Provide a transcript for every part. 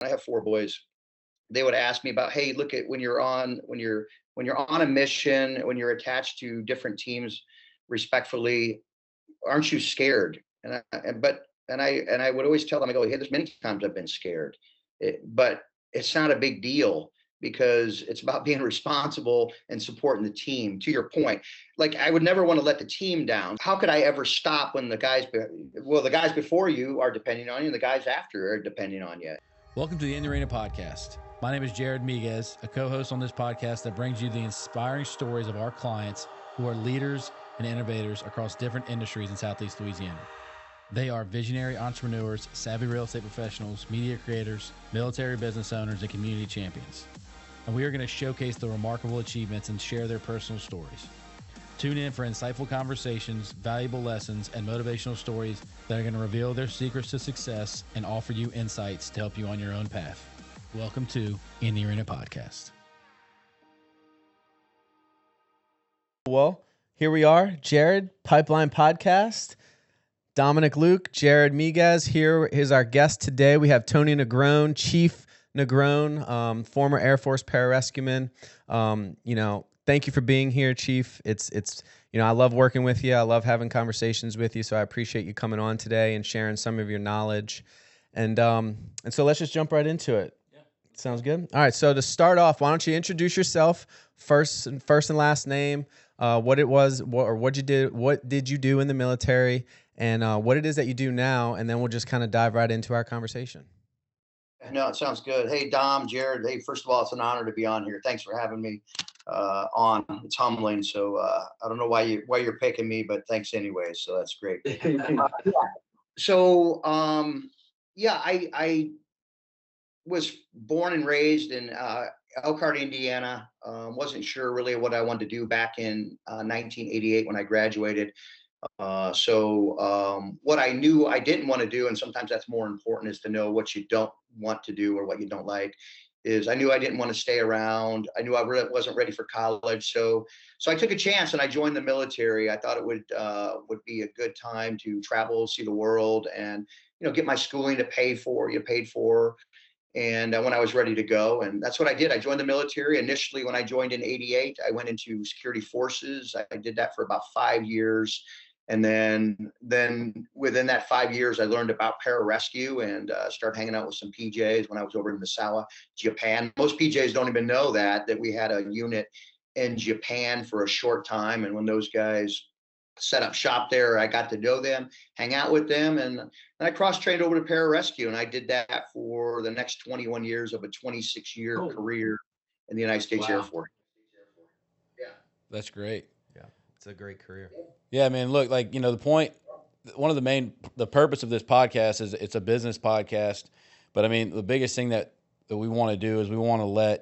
I have 4 boys. They would ask me about, hey, look at when you're on a mission, when you're attached to different teams, respectfully, aren't you scared? And I would always tell them, I go, hey, there's many times I've been scared, but it's not a big deal because it's about being responsible and supporting the team. To your point, like I would never want to let the team down. How could I ever stop when the guys before you are depending on you, and the guys after are depending on you? Welcome to the In the Arena podcast. My name is Jared Miguez, a co-host on this podcast that brings you the inspiring stories of our clients who are leaders and innovators across different industries in Southeast Louisiana. They are visionary entrepreneurs, savvy real estate professionals, media creators, military business owners, and community champions. And we are going to showcase the remarkable achievements and share their personal stories. Tune in for insightful conversations, valuable lessons, and motivational stories that are going to reveal their secrets to success and offer you insights to help you on your own path. Welcome to In the Arena podcast. Well, here we are, Jared, Pipeline Podcast. Dominic, Luke, Jared Miguez. Here is our guest today. We have Tony Negron, Chief Negron, former Air Force pararescueman. Thank you for being here, Chief. It's I love working with you. I love having conversations with you. So I appreciate you coming on today and sharing some of your knowledge. And so let's just jump right into it. Yeah. Sounds good. All right. So to start off, why don't you introduce yourself, first and last name, what it was, what did you do in the military, and what it is that you do now, and then we'll just kind of dive right into our conversation. No, it sounds good. Hey, Dom, Jared. Hey, first of all, it's an honor to be on here. Thanks for having me on. It's humbling. So I don't know why you're picking me, but thanks anyway. So that's great. So I was born and raised in Elkhart, Indiana. Wasn't sure really what I wanted to do back in 1988 when I graduated. What I knew I didn't want to do, and sometimes that's more important, is to know what you don't want to do or what you don't like. Is I knew I didn't want to stay around. I knew I really wasn't ready for college. So I took a chance and I joined the military. I thought it would be a good time to travel, see the world, and get my schooling paid for. And when I was ready to go, and that's what I did. I joined the military initially. When I joined in '88, I went into security forces. I did that for about 5 years. And then within that 5 years, I learned about pararescue and started hanging out with some PJs when I was over in Misawa, Japan. Most PJs don't even know that we had a unit in Japan for a short time. And when those guys set up shop there, I got to know them, hang out with them, and I cross-trained over to pararescue. And I did that for the next 21 years of a 26-year career in the United States Air Force. Yeah. That's great. Yeah, it's a great career. Yeah, man. Look, the purpose of this podcast is it's a business podcast, but I mean, the biggest thing that we want to do is we want to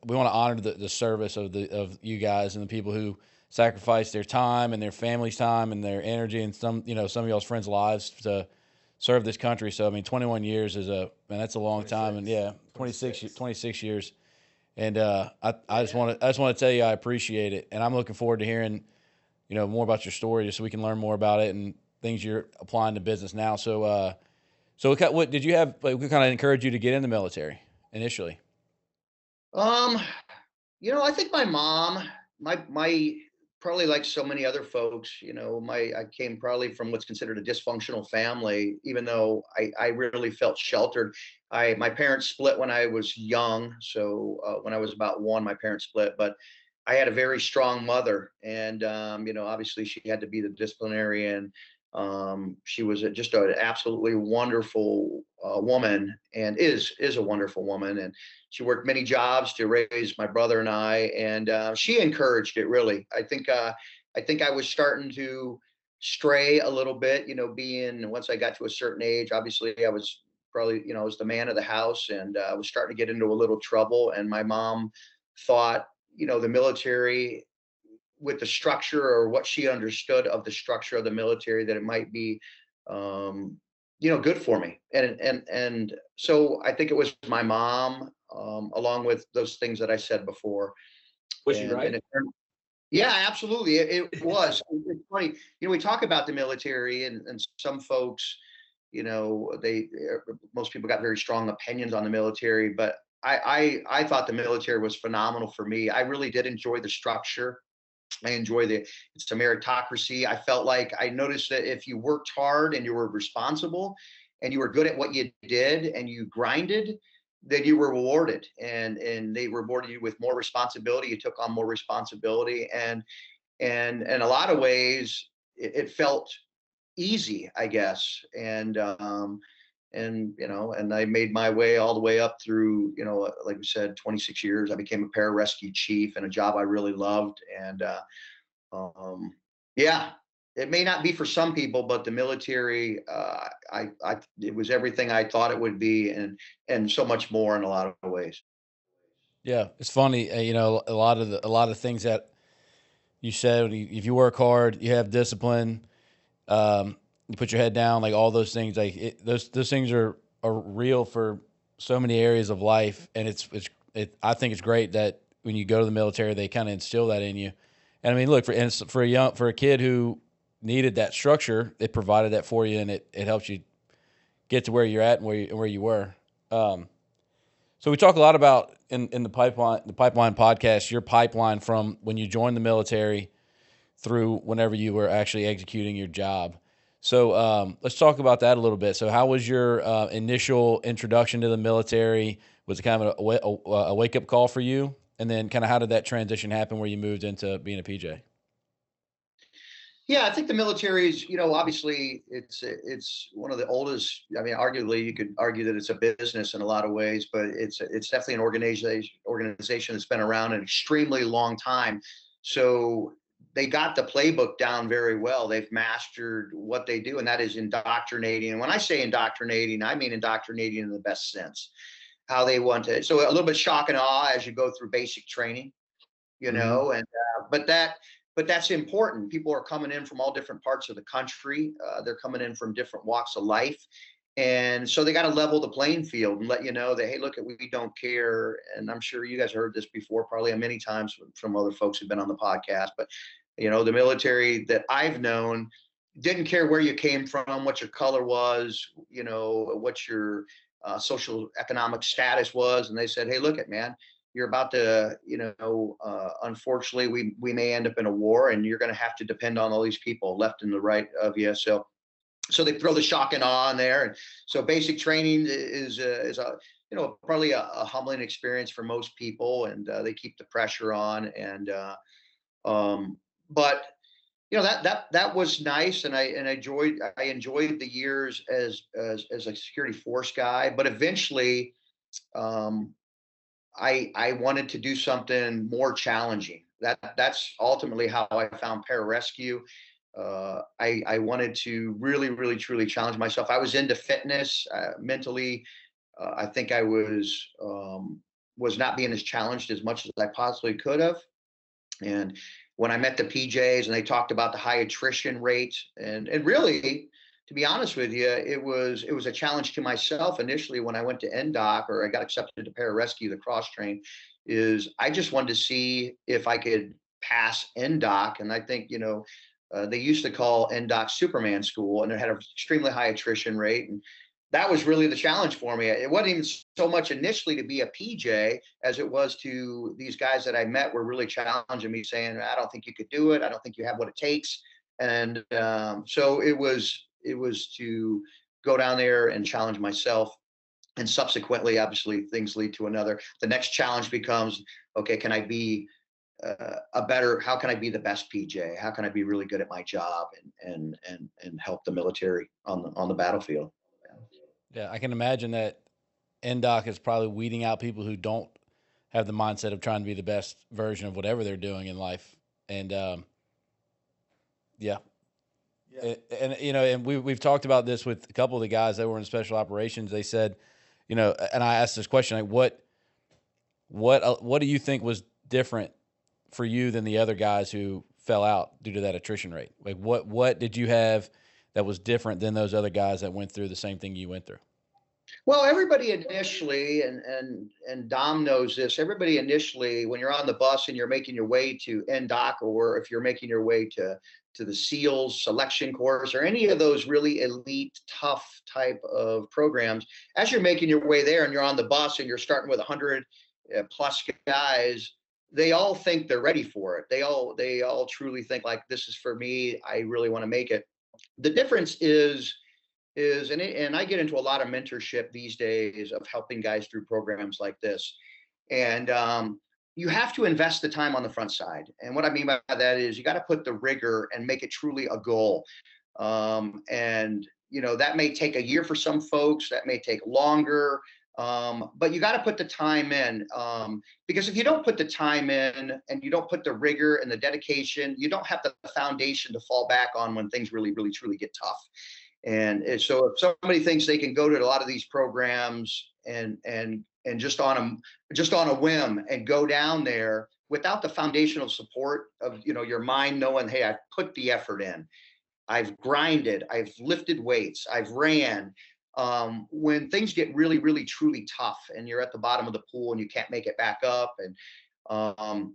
honor the service of you guys and the people who sacrifice their time and their family's time and their energy and some of y'all's friends' lives to serve this country. So I mean, 21 years that's a long time, and 26 years. And I just want to tell you I appreciate it, and I'm looking forward to hearing more about your story, just so we can learn more about it and things you're applying to business now. So, what did you have? What kind of encouraged you to get in the military initially? I think my mom, my probably like so many other folks, I came probably from what's considered a dysfunctional family, even though I really felt sheltered. My parents split when I was young. So when I was about 1, my parents split, but I had a very strong mother, and obviously she had to be the disciplinarian. She was just an absolutely wonderful woman, and is a wonderful woman. And she worked many jobs to raise my brother and I, and she encouraged it really. I think I was starting to stray a little bit, once I got to a certain age. Obviously, I was probably, I was the man of the house, and I was starting to get into a little trouble. And my mom thought, the military, with the structure or what she understood of the structure of the military, that it might be, good for me. And so I think it was my mom, along with those things that I said before. Was she right? Yeah, absolutely. It was. It's funny. We talk about the military, and some folks, most people got very strong opinions on the military, but I thought the military was phenomenal for me. I really did enjoy the structure. I enjoy it's a meritocracy. I felt like I noticed that if you worked hard and you were responsible and you were good at what you did and you grinded, then you were rewarded, and they rewarded you with more responsibility. You took on more responsibility, and in a lot of ways it felt easy, I guess. And I made my way all the way up through, like we said, 26 years. I became a pararescue chief, and a job I really loved. And yeah, it may not be for some people, but the military, it was everything I thought it would be, and so much more in a lot of ways. Yeah, it's funny. A lot of things that you said. If you work hard, you have discipline. You put your head down, like all those things. Like those things are real for so many areas of life, and I think it's great that when you go to the military, they kind of instill that in you. And I mean, look, for a kid who needed that structure, it provided that for you, and it helps you get to where you're at and where you were. So we talk a lot about in the pipeline podcast, your pipeline from when you joined the military through whenever you were actually executing your job. So let's talk about that a little bit. So how was your initial introduction to the military? Was it kind of a wake-up call for you? And then kind of how did that transition happen where you moved into being a PJ? Yeah, I think the military is, obviously it's one of the oldest. I mean, arguably you could argue that it's a business in a lot of ways, but it's definitely an organization that's been around an extremely long time. So they got the playbook down very well. They've mastered what they do, and that is indoctrinating. And when I say indoctrinating, I mean indoctrinating in the best sense. How they want to. So a little bit shock and awe as you go through basic training, and but that's important. People are coming in from all different parts of the country. They're coming in from different walks of life. And so they got to level the playing field and let you know that, hey, look, we don't care. And I'm sure you guys heard this before, probably many times from other folks who've been on the podcast. But, the military that I've known didn't care where you came from, what your color was, what your social economic status was. And they said, hey, look, man, you're about to, unfortunately, we may end up in a war, and you're going to have to depend on all these people left and the right of you. So they throw the shock and awe in there. And so basic training is probably a humbling experience for most people, and they keep the pressure on. And but that was nice, and I enjoyed the years as a security force guy. But eventually, I wanted to do something more challenging. That's ultimately how I found pararescue. I wanted to really, really, truly challenge myself. I was into fitness mentally. I think I was not being as challenged as much as I possibly could have. And when I met the PJs and they talked about the high attrition rate, and really, to be honest with you, it was a challenge to myself initially when I went to NDOC, or I got accepted to pararescue, the cross train, is I just wanted to see if I could pass NDOC. And I think, they used to call NDOC Superman School, and it had an extremely high attrition rate. And that was really the challenge for me. It wasn't even so much initially to be a PJ as it was to these guys that I met were really challenging me, saying, I don't think you could do it. I don't think you have what it takes. And so it was to go down there and challenge myself. And subsequently, obviously, things lead to another. The next challenge becomes, okay, can I be how can I be the best PJ? How can I be really good at my job and help the military on the battlefield? Yeah, I can imagine that NDOC is probably weeding out people who don't have the mindset of trying to be the best version of whatever they're doing in life. And yeah. And we've talked about this with a couple of the guys that were in special operations. They said, and I asked this question, like, what do you think was different for you than the other guys who fell out due to that attrition rate? Like, what did you have that was different than those other guys that went through the same thing you went through? Well, everybody initially, and Dom knows this, everybody initially, when you're on the bus and you're making your way to NDOC, or if you're making your way to the SEALs selection course or any of those really elite, tough type of programs, as you're making your way there and you're on the bus and you're starting with 100 plus guys, they all think they're ready for it. They all truly think like, this is for me. I really want to make it. The difference is and I get into a lot of mentorship these days of helping guys through programs like this. And you have to invest the time on the front side. And what I mean by that is you got to put the rigor and make it truly a goal. And, that may take a year for some folks, that may take longer. But you got to put the time in, because if you don't put the time in and you don't put the rigor and the dedication, you don't have the foundation to fall back on when things really, really, truly get tough. And so if somebody thinks they can go to a lot of these programs and just on a whim and go down there without the foundational support of, your mind knowing, hey, I've put the effort in, I've grinded, I've lifted weights, I've ran. When things get really, really, truly tough and you're at the bottom of the pool and you can't make it back up, and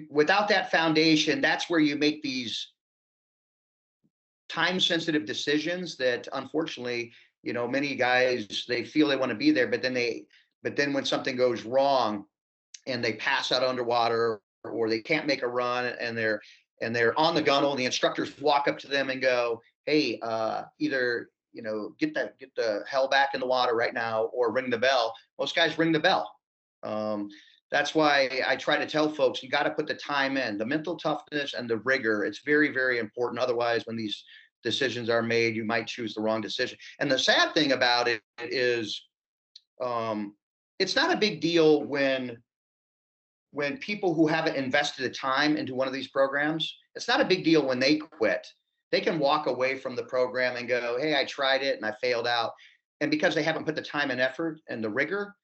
without that foundation, that's where you make these time sensitive decisions that unfortunately, many guys, they feel they want to be there, but then when something goes wrong and they pass out underwater or they can't make a run and they're on the gunnel and the instructors walk up to them and go, hey, either get the hell back in the water right now or ring the bell. Most guys ring the bell. That's why I try to tell folks, you got to put the time in, the mental toughness and the rigor. It's very, very important. Otherwise, when these decisions are made, you might choose the wrong decision. And the sad thing about it is, it's not a big deal when people who haven't invested the time into one of these programs, it's not a big deal when they quit. They can walk away from the program and go, hey, I tried it and I failed out. And because they haven't put the time and effort and the rigor,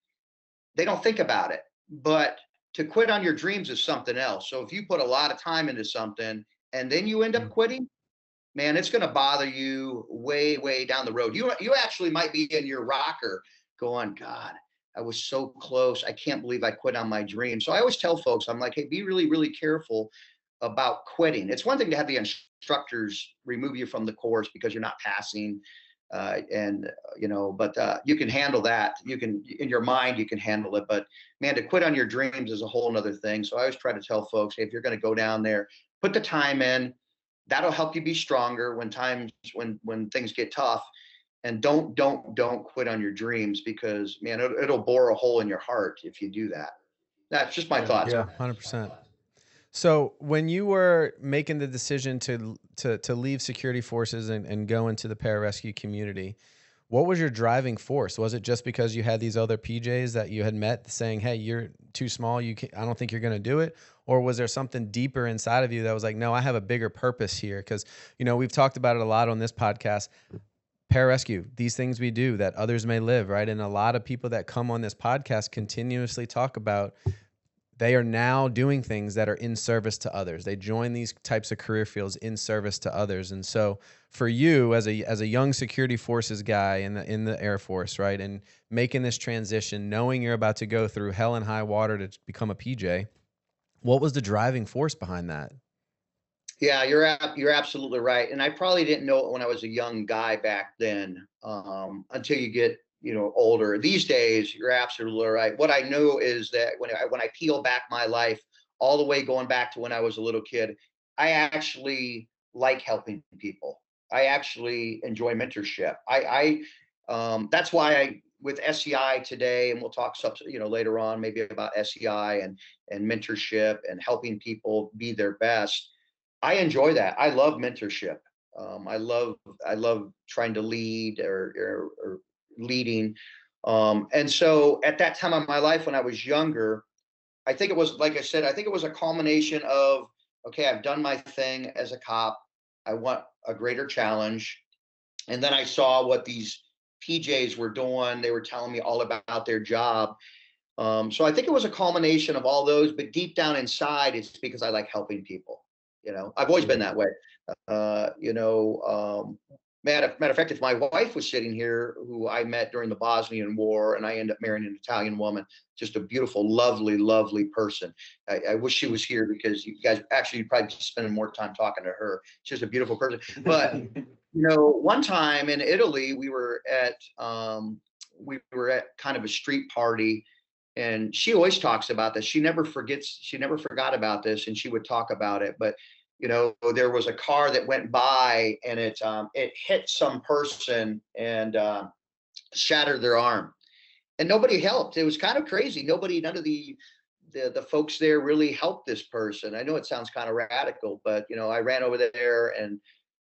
they don't think about it. But to quit on your dreams is something else. So if you put a lot of time into something and then you end up quitting, man, it's going to bother you way, way down the road. You actually might be in your rocker going, God, I was so close. I can't believe I quit on my dream. So I always tell folks, I'm like, hey, be really, really careful about quitting. It's one thing to have the instructors remove you from the course because you're not passing. But you can handle that. You can, in your mind, you can handle it. But man, to quit on your dreams is a whole nother thing. So I always try to tell folks, hey, if you're going to go down there, put the time in. That'll help you be stronger when things get tough. And don't quit on your dreams, because man, it'll bore a hole in your heart if you do that. That's just my thoughts. Yeah, 100%. So when you were making the decision to leave security forces and go into the pararescue community, what was your driving force? Was it just because you had these other PJs that you had met saying, hey, you're too small, I don't think you're going to do it? Or was there something deeper inside of you that was like, no, I have a bigger purpose here? Because, we've talked about it a lot on this podcast. Pararescue, these things we do that others may live, right? And a lot of people that come on this podcast continuously talk about they are now doing things that are in service to others. They join these types of career fields in service to others. And so for you as a young security forces guy in the Air Force, right, and making this transition, knowing you're about to go through hell and high water to become a PJ, what was the driving force behind that? Yeah, you're absolutely right. And I probably didn't know it when I was a young guy back then, until you get older. These days, you're absolutely right. What I know is that when I peel back my life all the way going back to when I was a little kid, I actually like helping people. I actually enjoy mentorship. That's why with SEI today, and we'll talk later on maybe about SEI and mentorship and helping people be their best. I enjoy that. I love mentorship. I love trying to lead or leading. And so at that time of my life when I was younger, I think it was, like I said, I think it was a culmination of, okay, I've done my thing as a cop. I want a greater challenge. And then I saw what these PJs were doing. They were telling me all about their job. So I think it was a culmination of all those, but deep down inside, it's because I like helping people. I've always been that way. Matter of fact, if my wife was sitting here, who I met during the Bosnian War, and I ended up marrying an Italian woman, just a beautiful, lovely, lovely person. I wish she was here, because you guys actually, you'd probably be spending more time talking to her. She's just a beautiful person. But one time in Italy, we were at kind of a street party, and she always talks about this. She never forgets. She never forgot about this, and she would talk about it. But there was a car that went by, and it hit some person and shattered their arm, and nobody helped. It was kind of crazy. None of the folks there really helped this person. I know it sounds kind of radical, but I ran over there,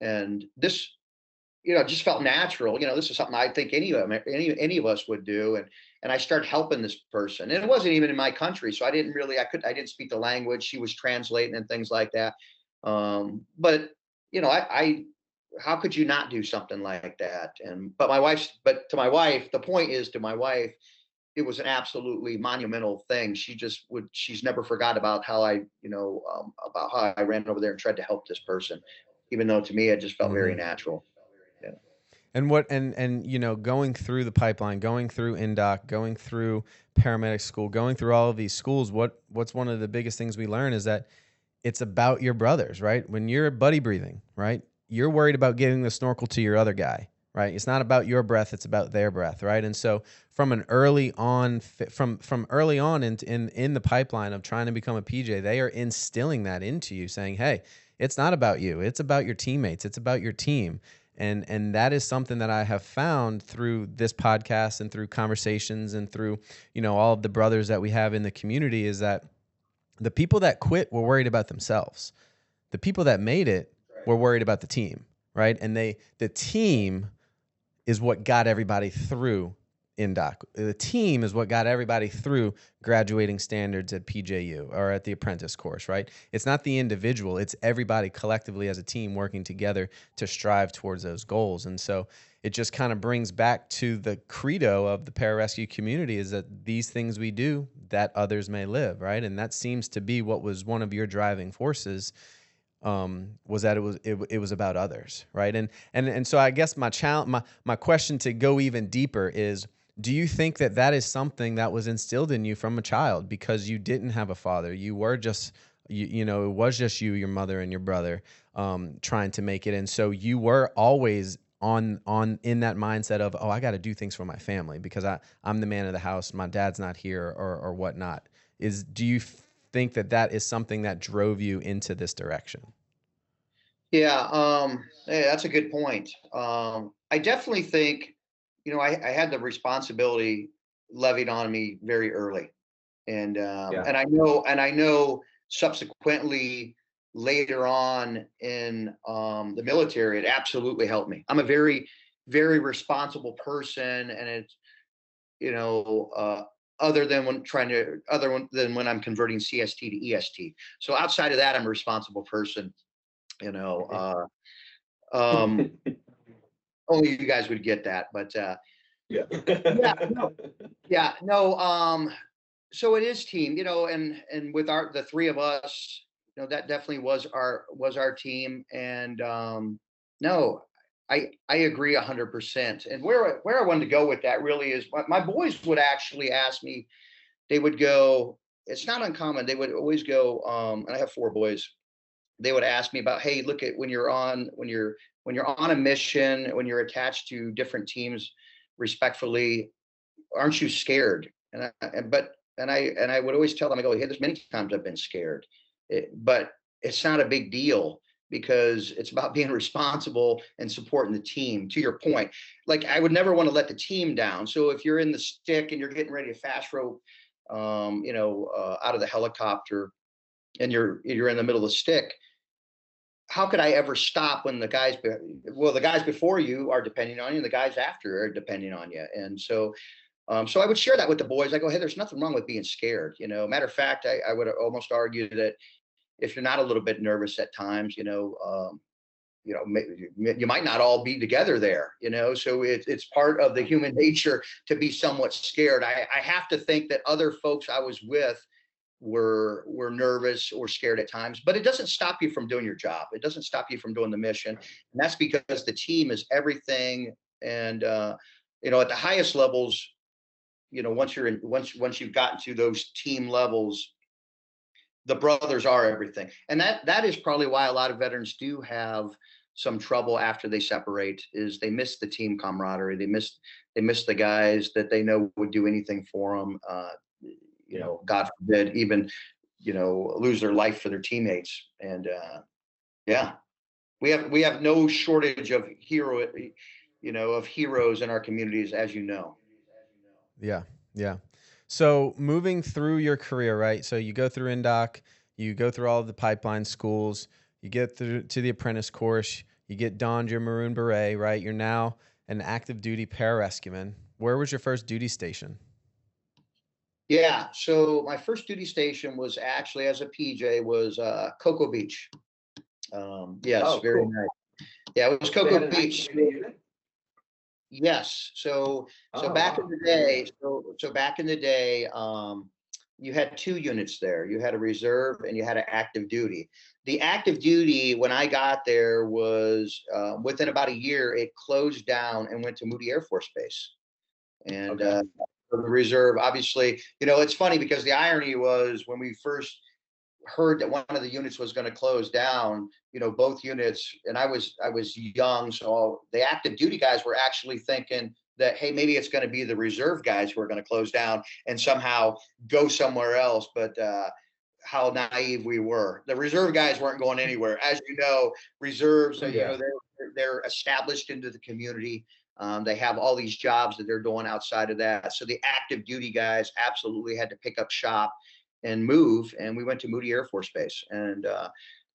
and this just felt natural. This is something I think any of us would do, and I started helping this person, and it wasn't even in my country, so I didn't speak the language. She was translating and things like that. But I how could you not do something like that? But to my wife, the point is, to my wife, it was an absolutely monumental thing. She's never forgot about how about how I ran over there and tried to help this person, even though to me it just felt very natural. Yeah. And going through the pipeline, going through INDOC, going through paramedic school, going through all of these schools, what's one of the biggest things we learn is that it's about your brothers, right? When you're buddy breathing, right? You're worried about getting the snorkel to your other guy, right? It's not about your breath, it's about their breath, right? And so from early on in the pipeline of trying to become a PJ, they are instilling that into you, saying, hey, it's not about you, it's about your teammates, it's about your team. And that is something that I have found through this podcast and through conversations and through, all of the brothers that we have in the community, is that the people that quit were worried about themselves. The people that made it were worried about the team, right? And the team is what got everybody through INDOC. The team is what got everybody through graduating standards at PJU or at the apprentice course, right? It's not the individual. It's everybody collectively as a team working together to strive towards those goals. And so it just kind of brings back to the credo of the pararescue community, is that these things we do that others may live, right? And that seems to be what was one of your driving forces, was that it was about others, right? And so I guess my question to go even deeper is, do you think that is something that was instilled in you from a child, because you didn't have a father? You were just, it was just you, your mother, and your brother trying to make it. And so you were always in that mindset of, oh, I got to do things for my family because I'm the man of the house. My dad's not here or whatnot. Do you think that is something that drove you into this direction? Yeah. Hey, that's a good point. I definitely think, I had the responsibility levied on me very early. And I know subsequently later on in the military, it absolutely helped me. I'm a very, very responsible person, and it's other than when I'm converting CST to EST. So outside of that, I'm a responsible person. Only you guys would get that, but yeah, no. So it is team, and with the three of us, that definitely was our team. And no, I agree 100%. And where I wanted to go with that really is my boys would actually ask me. They would go. It's not uncommon. They would always go. And I have 4 boys. They would ask me about, hey, look at when you're on a mission, when you're attached to different teams, respectfully, aren't you scared? And I would always tell them, I go, hey, there's many times I've been scared, but it's not a big deal, because it's about being responsible and supporting the team. To your point, like, I would never want to let the team down. So if you're in the stick and you're getting ready to fast rope, out of the helicopter, and you're in the middle of the stick, how could I ever stop when the guys before you are depending on you, and the guys after are depending on you? And so I would share that with the boys. I go, hey, there's nothing wrong with being scared. Matter of fact, I would almost argue that if you're not a little bit nervous at times, you might not all be together there, so it's part of the human nature to be somewhat scared. I have to think that other folks I was with, were nervous or scared at times, but it doesn't stop you from doing your job. It doesn't stop you from doing the mission. And that's because the team is everything. And, at the highest levels, once you've gotten to those team levels, the brothers are everything. And that is probably why a lot of veterans do have some trouble after they separate, is they miss the team camaraderie. They miss the guys that they know would do anything for them. God forbid, even, lose their life for their teammates. And yeah, we have no shortage of heroes in our communities, as you know. Yeah. Yeah. So moving through your career, right? So you go through INDOC, you go through all of the pipeline schools, you get through to the apprentice course, you get donned your maroon beret, right? You're now an active duty pararescueman. Where was your first duty station? Yeah, so my first duty station was actually as a PJ was Cocoa Beach. Yes, Oh, very cool. nice. Yeah, it was They had Cocoa an Beach. active duty unit? Yes. So Oh, back wow. in the day, back in the day, you had two units there. You had a reserve and you had an active duty. The active duty, when I got there, was within about a year, it closed down and went to Moody Air Force Base. And Okay. for the reserve, obviously, it's funny because the irony was when we first heard that one of the units was going to close down, both units, and I was young, so the active duty guys were actually thinking that, hey, maybe it's going to be the reserve guys who are going to close down and somehow go somewhere else. But how naive we were. The reserve guys weren't going anywhere. As you know, reserves, Yeah. they're established into the community. They have all these jobs that they're doing outside of that. So the active duty guys absolutely had to pick up shop and move. And we went to Moody Air Force Base. And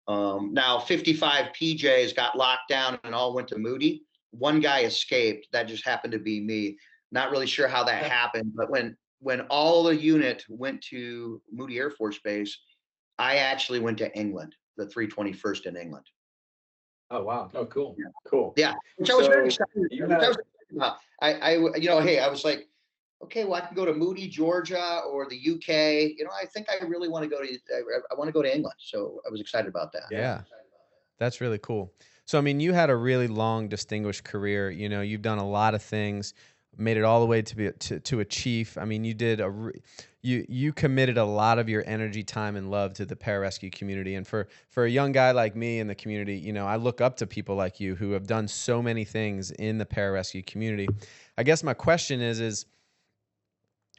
now 55 PJs got locked down and all went to Moody. One guy escaped. That just happened to be me. Not really sure how that happened, but when all the unit went to Moody Air Force Base, I actually went to England, the 321st in England. Oh, wow. Oh, cool. Yeah. Cool. Yeah, which I was very So excited. you Which I had- was excited about. Hey, I was like, okay, well, I can go to Moody, Georgia, or the UK. I think I really want to go to. I want to go to England, so I was excited about that. Yeah. That's really cool. So, I mean, you had a really long, distinguished career. You've done a lot of things, made it all the way to a chief. I mean, you committed a lot of your energy, time, and love to the pararescue community. And for a young guy like me in the community, I look up to people like you who have done so many things in the pararescue community. I guess my question is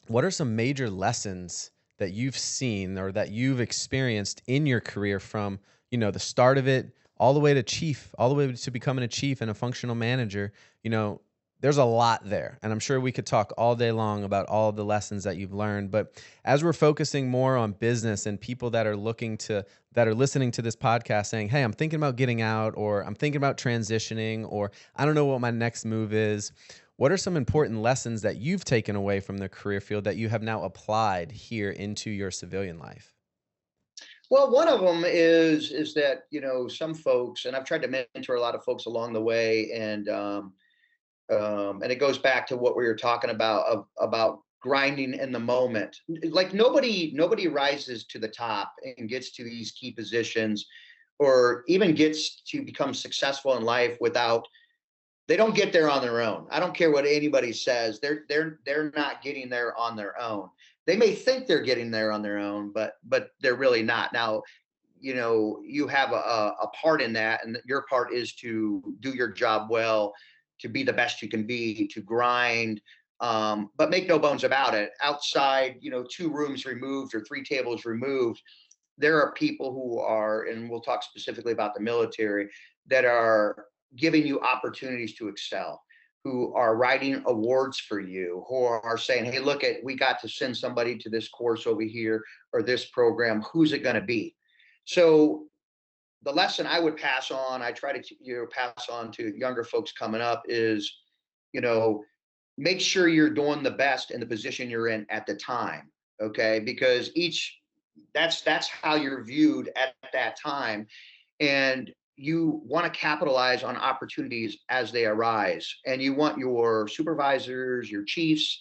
what are some major lessons that you've seen or that you've experienced in your career from, the start of it all the way to chief, all the way to becoming a chief and a functional manager? There's a lot there, and I'm sure we could talk all day long about all of the lessons that you've learned. But as we're focusing more on business and people that are listening to this podcast saying, hey, I'm thinking about getting out, or I'm thinking about transitioning, or I don't know what my next move is. What are some important lessons that you've taken away from the career field that you have now applied here into your civilian life? Well, one of them is that some folks, and I've tried to mentor a lot of folks along the way, and it goes back to what we were talking about grinding in the moment. Like nobody rises to the top and gets to these key positions, or even gets to become successful in life without. They don't get there on their own. I don't care what anybody says. They're not getting there on their own. They may think they're getting there on their own, but they're really not. Now, you have a part in that, and your part is to do your job well, to be the best you can be, to grind. But make no bones about it. Outside, 2 rooms removed or 3 tables removed, there are people who are, and we'll talk specifically about the military, that are giving you opportunities to excel, who are writing awards for you, who are saying, hey, we got to send somebody to this course over here or this program. Who's it going to be? So the lesson I would pass on, I try to pass on to younger folks coming up is, make sure you're doing the best in the position you're in at the time. Okay. Because that's how you're viewed at that time. And you want to capitalize on opportunities as they arise. And you want your supervisors, your chiefs,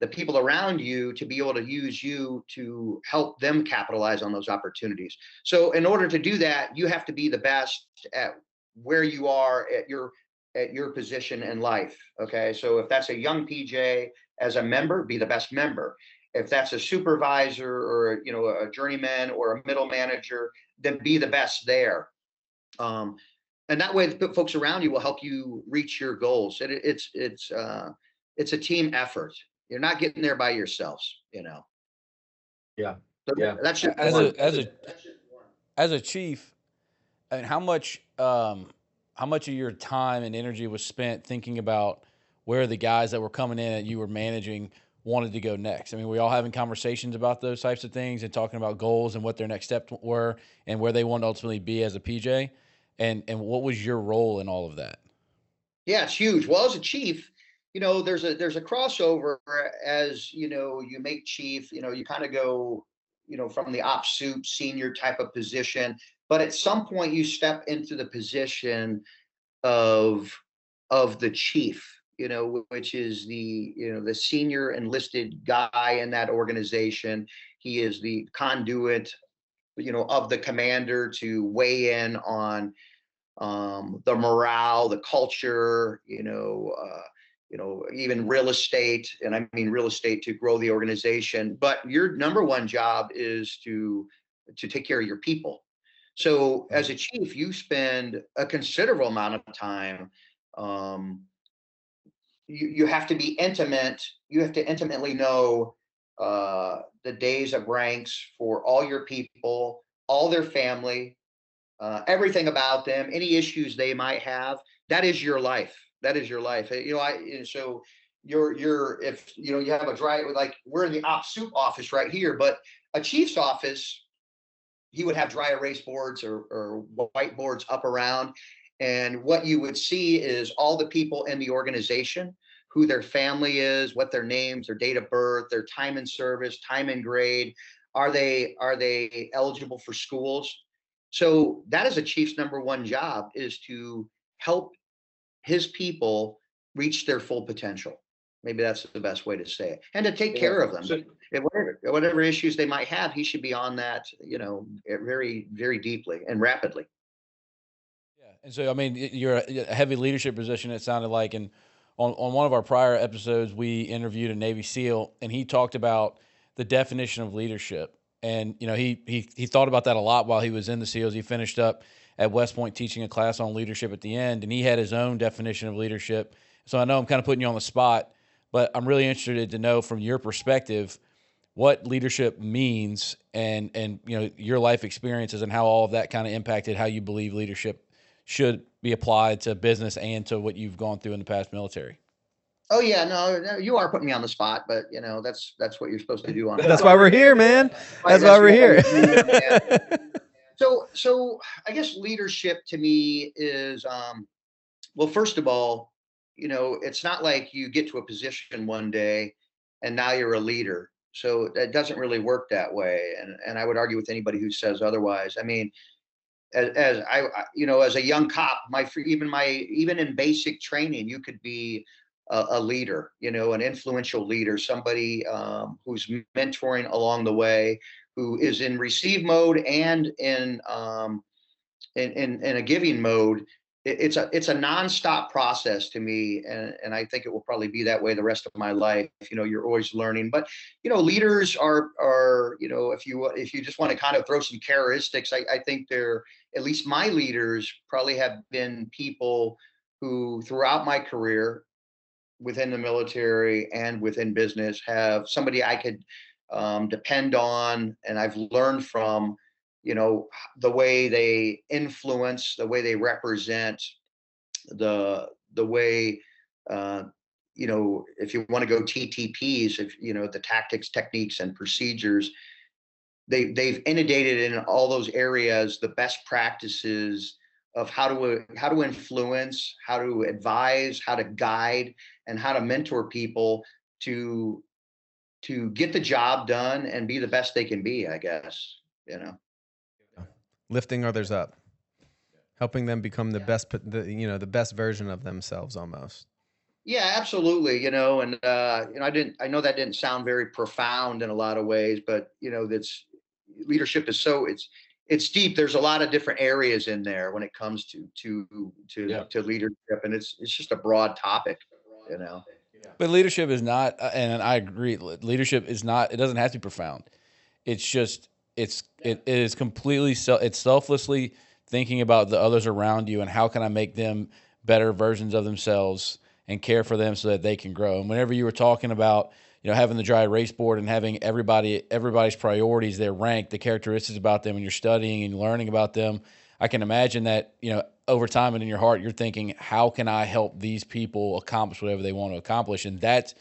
the people around you to be able to use you to help them capitalize on those opportunities. So in order to do that, you have to be the best at where you are at your position in life. Okay. So if that's a young PJ as a member, be the best member. If that's a supervisor or, you know, a journeyman or a middle manager, then be the best there. And that way the folks around you will help you reach your goals. It's a team effort. You're not getting there by yourselves, you know. Yeah. So Yeah. that's just As a chief, and how much of your time and energy was spent thinking about where the guys that were coming in that you were managing wanted to go next? I mean, we all having conversations about those types of things and talking about goals and what their next steps were and where they want to ultimately be as a PJ. And what was your role in all of that? Yeah, it's huge. Well, as a chief, you know, there's a crossover. As you know, you make chief, you know, you kind of go, you know, from the ops soup senior type of position, but at some point you step into the position of the chief, you know, which is the, you know, the senior enlisted guy in that organization. He is the conduit, you know, of the commander to weigh in on the morale, the culture, even real estate, and I mean real estate to grow the organization. But your number one job is to take care of your people. So as a chief, you spend a considerable amount of time. You have to be intimate. You have to intimately know the days of ranks for all your people, all their family, everything about them, any issues they might have. That is your life. That is your life. You know, so if you know you have a dry, like we're in the op soup office right here, but a chief's office, he would have dry erase boards or whiteboards up around, and what you would see is all the people in the organization, who their family is, what their names, their date of birth, their time in service, time in grade, are they eligible for schools. So that is a chief's number one job, is to help his people reach their full potential. Maybe that's the best way to say it, and to take care of them. So, Whatever issues they might have, he should be on that, you know, very, very deeply and rapidly. Yeah, and so I mean, you're a heavy leadership position. It sounded like, and on one of our prior episodes, we interviewed a Navy SEAL, and he talked about the definition of leadership. And you know, he thought about that a lot while he was in the SEALs. He finished up at West Point teaching a class on leadership at the end, and he had his own definition of leadership. So I know I'm kind of putting you on the spot, but I'm really interested to know from your perspective what leadership means, and you know, your life experiences and how all of that kind of impacted how you believe leadership should be applied to business and to what you've gone through in the past military. Oh yeah, no, you are putting me on the spot, but you know that's what you're supposed to do on. That's why we're here, man. That's why we're here. So I guess leadership to me is, well, first of all, you know, it's not like you get to a position one day and now you're a leader. So that doesn't really work that way, and I would argue with anybody who says otherwise. I mean, as you know, as a young cop, even in basic training, you could be a leader, you know, an influential leader, somebody who's mentoring along the way, who is in receive mode and in a giving mode. It's a nonstop process to me, and I think it will probably be that way the rest of my life. You know, you're always learning, but you know, leaders are you know, if you just want to kind of throw some characteristics, I think they're, at least my leaders probably have been people who throughout my career within the military and within business have somebody I could depend on, and I've learned from, you know, the way they influence, the way they represent, the way, you know, if you want to go TTPs, if you know, the tactics, techniques, and procedures, they've inundated in all those areas the best practices of how to influence, how to advise, how to guide, and how to mentor people to get the job done and be the best they can be, I guess, you know. Lifting others up, helping them become the best, the best version of themselves almost. Yeah, absolutely. I know that didn't sound very profound in a lot of ways, but that's leadership is it's deep. There's a lot of different areas in there when it comes Yeah. to leadership, and it's just a broad topic, you know. But leadership is not, and I agree. Leadership is not. It doesn't have to be profound. It's just it is completely it's selflessly thinking about the others around you and how can I make them better versions of themselves and care for them so that they can grow. And whenever you were talking about having the dry erase board and having everybody's priorities, their rank, the characteristics about them, and you're studying and learning about them, I can imagine that over time and in your heart you're thinking, how can I help these people accomplish whatever they want to accomplish? And that's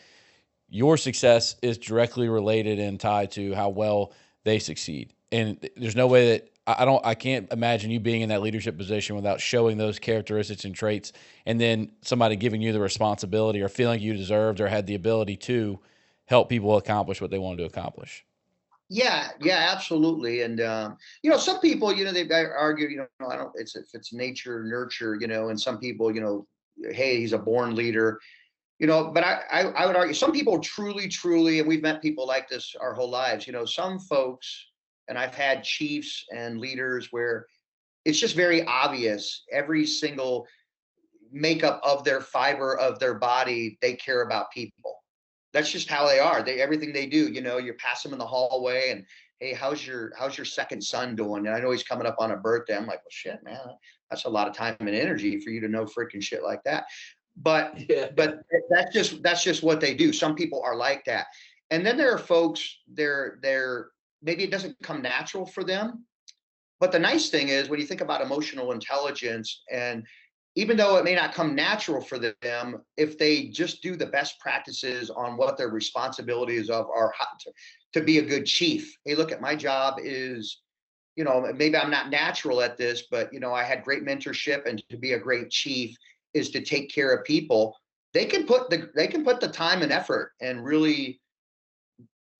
your success is directly related and tied to how well they succeed. And there's no way that I can't imagine you being in that leadership position without showing those characteristics and traits, and then somebody giving you the responsibility or feeling you deserved or had the ability to help people accomplish what they wanted to accomplish. Yeah, yeah, absolutely. And some people, they argue, I don't. It's if it's nature, nurture, and some people, hey, he's a born leader. But I would argue some people truly, and we've met people like this our whole lives. Some folks, and I've had chiefs and leaders where it's just very obvious. Every single makeup of their fiber of their body, they care about people. That's just how they are. Everything they do. You pass them in the hallway, and hey, how's your second son doing? And I know he's coming up on a birthday. I'm like, well, shit, man, that's a lot of time and energy for you to know freaking shit like that. But Yeah. but that's just what they do. Some people are like that. And then there are folks, they're maybe it doesn't come natural for them. But the nice thing is when you think about emotional intelligence, and even though it may not come natural for them, if they just do the best practices on what their responsibilities of are to be a good chief. Hey, look, at my job is, maybe I'm not natural at this, but I had great mentorship, and to be a great chief is to take care of people. They can put the time and effort and really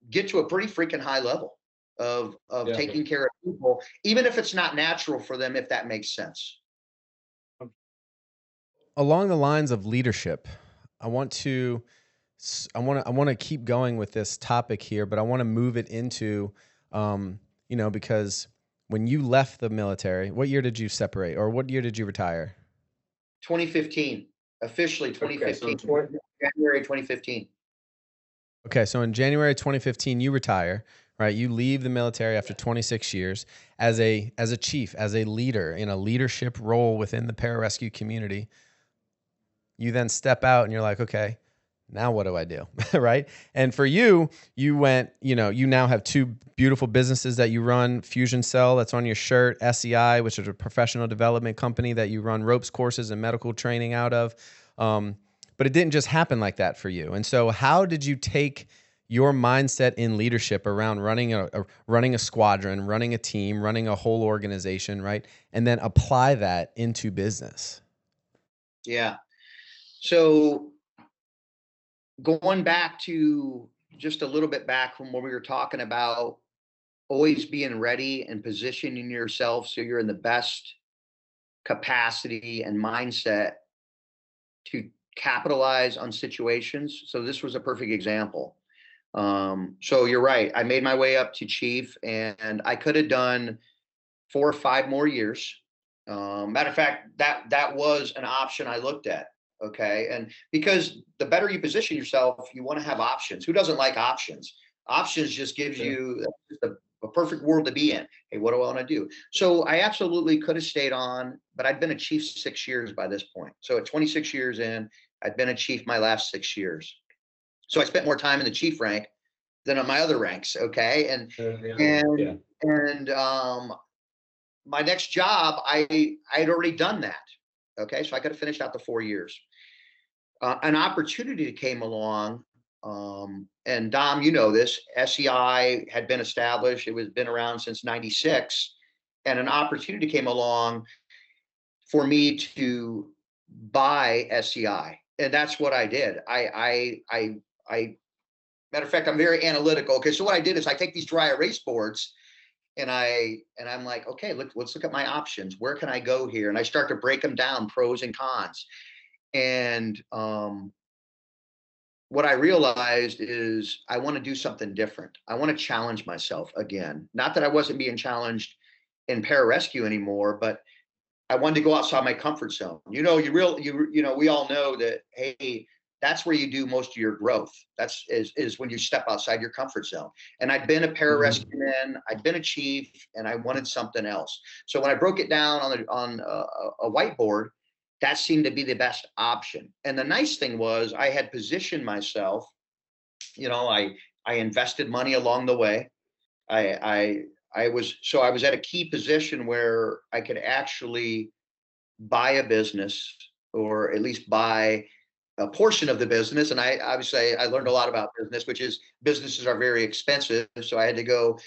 get to a pretty freaking high level of Yeah. taking care of people, even if it's not natural for them, if that makes sense. Along the lines of leadership, I want to I want to keep going with this topic here, but I want to move it into because when you left the military, what year did you separate, or what year did you retire? 2015, officially Okay, so 2015, January 2015. Okay, so in January 2015, you retire, right? You leave the military after 26 years as a chief, as a leader in a leadership role within the pararescue community. You then step out and you're like, okay, now what do I do? Right? And for you, you went, you now have two beautiful businesses that you run, Fusion Cell, that's on your shirt, SEI, which is a professional development company that you run ropes courses and medical training out of. But it didn't just happen like that for you. And so how did you take your mindset in leadership around running a squadron, running a team, running a whole organization, right? And then apply that into business? Yeah. So going back to just a little bit back from what we were talking about, always being ready and positioning yourself so you're in the best capacity and mindset to capitalize on situations. So this was a perfect example. So you're right. I made my way up to chief, and I could have done 4 or 5 more years. Matter of fact, that was an option I looked at. Okay, and because the better you position yourself, you want to have options. Who doesn't like options? Options just gives you a perfect world to be in. Hey, what do I want to do? So I absolutely could have stayed on, but I'd been a chief 6 years by this point. So at 26 years in, I'd been a chief my last 6 years. So I spent more time in the chief rank than on my other ranks. Okay, and Yeah. and my next job, I had already done that. Okay, so I could have finished out the 4 years. An opportunity came along, and Dom, you know this. SEI had been established; it was been around since '96, and an opportunity came along for me to buy SEI, and that's what I did. I matter of fact, I'm very analytical. Okay, so what I did is I take these dry erase boards, and I'm like, okay, let's look at my options. Where can I go here? And I start to break them down, pros and cons. And what I realized is I want to do something different. I want to challenge myself again. Not that I wasn't being challenged in pararescue anymore, but I wanted to go outside my comfort zone. We all know that, hey, that's where you do most of your growth. Is when you step outside your comfort zone. And I'd been a pararescueman, I'd been a chief, and I wanted something else. So when I broke it down on a whiteboard, that seemed to be the best option. And the nice thing was I had positioned myself. I invested money along the way. I was at a key position where I could actually buy a business, or at least buy a portion of the business. And I learned a lot about business, which is businesses are very expensive. So I had to go,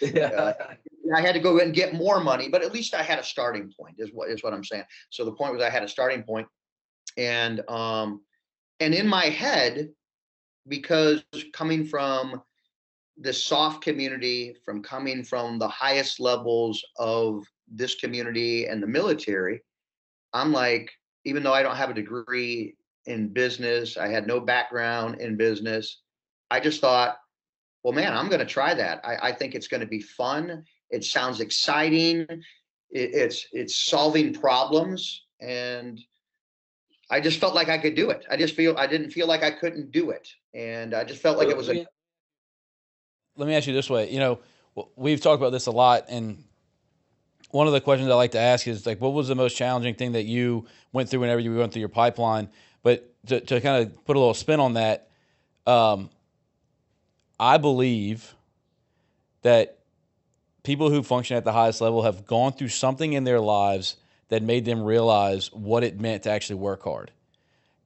I had to go and get more money, but at least I had a starting point is what I'm saying. So the point was I had a starting point. And in my head, because coming from the soft community, from coming from the highest levels of this community and the military, I'm like, even though I don't have a degree in business, I had no background in business, I just thought, well, man, I'm going to try that. I think it's going to be fun. It sounds exciting. It's solving problems, and I just felt like I could do it. I didn't feel like I couldn't do it, and I just felt like it was a. Let me ask you this way. We've talked about this a lot, and one of the questions I like to ask is, like, what was the most challenging thing that you went through whenever you went through your pipeline? But to kind of put a little spin on that, I believe that people who function at the highest level have gone through something in their lives that made them realize what it meant to actually work hard.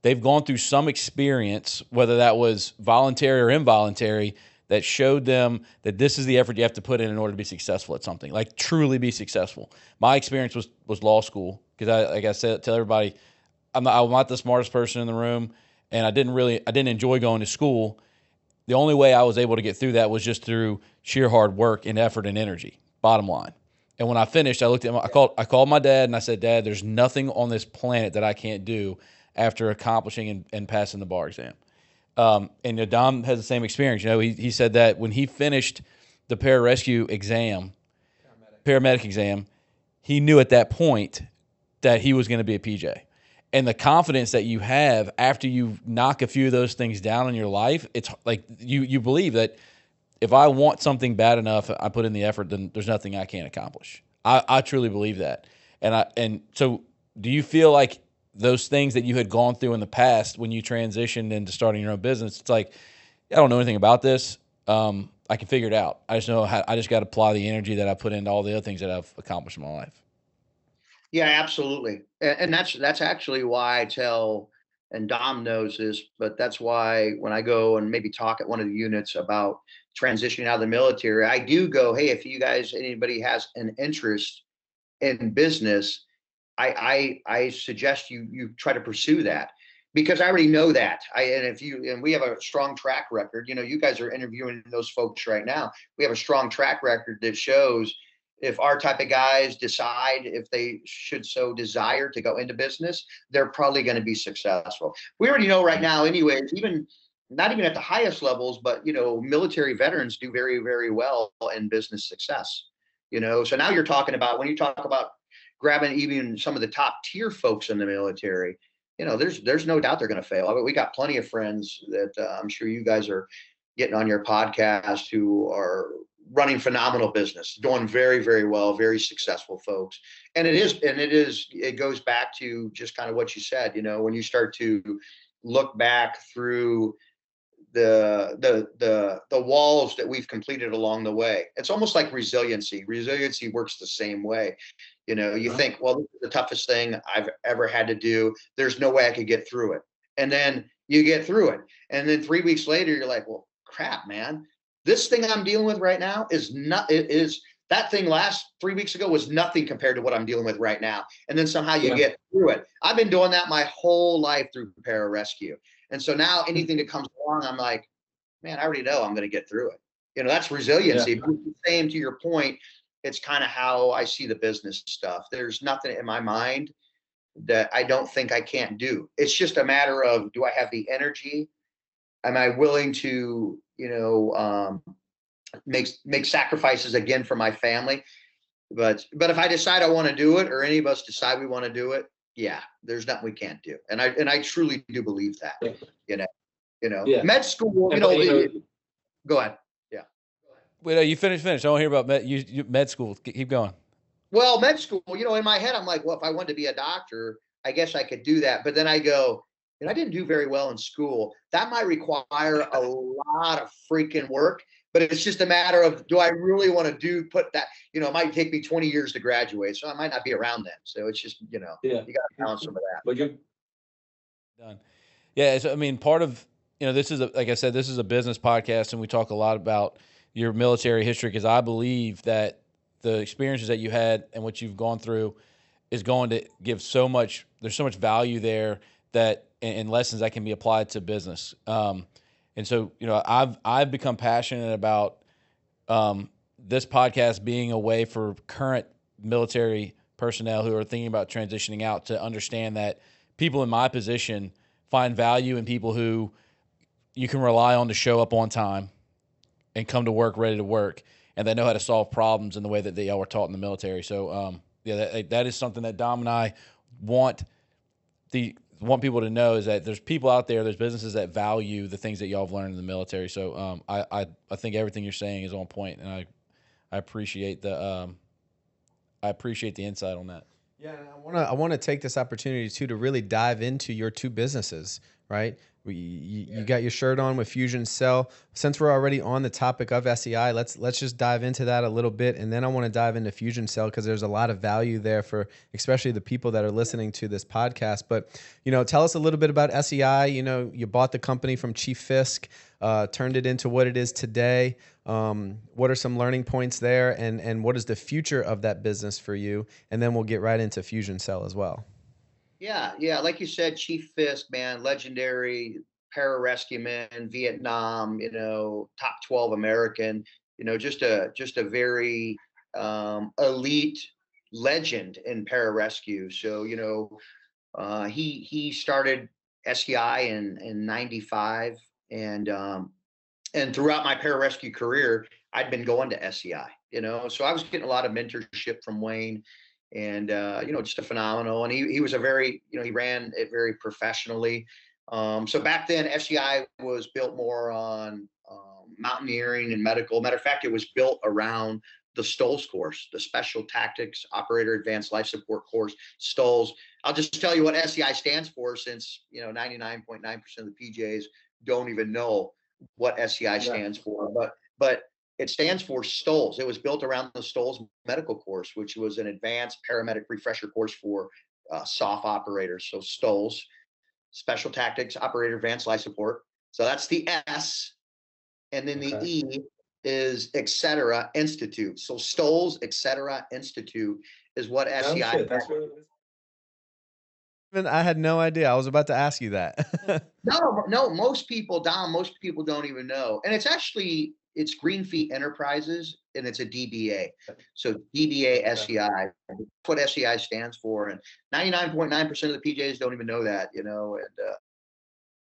They've gone through some experience, whether that was voluntary or involuntary, that showed them that this is the effort you have to put in order to be successful at something, like truly be successful. My experience was law school, because like I said, tell everybody, I'm not the smartest person in the room, and I didn't enjoy going to school. The only way I was able to get through that was just through sheer hard work and effort and energy, bottom line. And when I finished, I looked at I called my dad and I said, Dad, there's nothing on this planet that I can't do after accomplishing and passing the bar exam. And Dom has the same experience. He said that when he finished the pararescue exam, paramedic exam, he knew at that point that he was going to be a PJ. And the confidence that you have after you knock a few of those things down in your life, it's like you believe that if I want something bad enough, I put in the effort, then there's nothing I can't accomplish. I truly believe that. And so do you feel like those things that you had gone through in the past when you transitioned into starting your own business, it's like, I don't know anything about this. I can figure it out. I just know I just got to apply the energy that I put into all the other things that I've accomplished in my life. Yeah, absolutely. And that's actually why I tell, and Dom knows this, but that's why when I go and maybe talk at one of the units about transitioning out of the military, I do go, hey, if anybody has an interest in business, I suggest you try to pursue that, because I already know that. And we have a strong track record. You guys are interviewing those folks right now. We have a strong track record that shows if our type of guys decide, if they should so desire to go into business, they're probably going to be successful. We already know right now, anyways, not even at the highest levels, but military veterans do very, very well in business success. So now you're talking about, when you talk about grabbing even some of the top tier folks in the military, there's no doubt they're going to fail. I mean, we got plenty of friends that I'm sure you guys are getting on your podcast who are running phenomenal business, doing very, very well, very successful folks. And it goes back to just kind of what you said, when you start to look back through the walls that we've completed along the way. It's almost like resiliency. Resiliency works the same way. You think, well, this is the toughest thing I've ever had to do. There's no way I could get through it. And then you get through it. And then 3 weeks later, you're like, well, crap, man, this thing I'm dealing with right now that thing last 3 weeks ago was nothing compared to what I'm dealing with right now. And then somehow you get through it. I've been doing that my whole life through pararescue. And so now anything that comes along, I'm like, man, I already know I'm going to get through it. That's resiliency. Yeah. But the same, to your point, it's kind of how I see the business stuff. There's nothing in my mind that I don't think I can't do. It's just a matter of, do I have the energy am I willing to, make sacrifices again for my family? But if I decide I want to do it, or any of us decide we want to do it, yeah, there's nothing we can't do. And I truly do believe that, Yeah. med school, go ahead. Yeah. Wait, you finish. I want to hear about med school. Keep going. Well, med school, in my head, I'm like, well, if I wanted to be a doctor, I guess I could do that. But then I go, I didn't do very well in school. That might require a lot of freaking work, but it's just a matter of, do I really want to put that, it might take me 20 years to graduate, so I might not be around then. So it's just, you got to balance some of that. But you're done. Yeah. So, I mean, part of, this is, like I said, this is a business podcast, and we talk a lot about your military history, because I believe that the experiences that you had and what you've gone through is going to give so much, there's so much value there that, and lessons that can be applied to business. And so, I've become passionate about this podcast being a way for current military personnel who are thinking about transitioning out to understand that people in my position find value in people who you can rely on to show up on time and come to work ready to work, and they know how to solve problems in the way that they all were taught in the military. So, that is something that Dom and I want people to know, is that there's people out there, there's businesses that value the things that y'all have learned in the military. So, I think everything you're saying is on point, and I appreciate the insight on that. Yeah, and I want to take this opportunity too to really dive into your two businesses, right? You got your shirt on with Fusion Cell. Since we're already on the topic of SEI, let's just dive into that a little bit, and then I want to dive into Fusion Cell, because there's a lot of value there for especially the people that are listening to this podcast. But tell us a little bit about SEI. You bought the company from Chief Fisk, turned it into what it is today. What are some learning points there, and what is the future of that business for you? And then we'll get right into Fusion Cell as well. Yeah. Like you said, Chief Fisk, man, legendary pararescueman, Vietnam, top 12 American, just a very elite legend in pararescue. So, he started SEI in 95, and throughout my pararescue career, I'd been going to SEI, so I was getting a lot of mentorship from Wayne. And, just a phenomenal. And he was a very, he ran it very professionally. So back then, SEI was built more on mountaineering and medical. Matter of fact, it was built around the STOLS course, the Special Tactics Operator Advanced Life Support course, STOLS. I'll just tell you what SEI stands for, since, 99.9% of the PJs don't even know what SEI stands for. But it stands for STOLS. It was built around the STOLS medical course, which was an advanced paramedic refresher course for SOF operators. So STOLS, Special Tactics Operator Advanced Life Support. So that's the S. And then the E is et cetera Institute. So STOLS, et cetera Institute is what SEI is. I had no idea. I was about to ask you that. No, most people don't even know. And it's Greenfeet Enterprises, and it's a DBA. So DBA SEI, that's what SEI stands for. And 99.9% of the PJs don't even know that,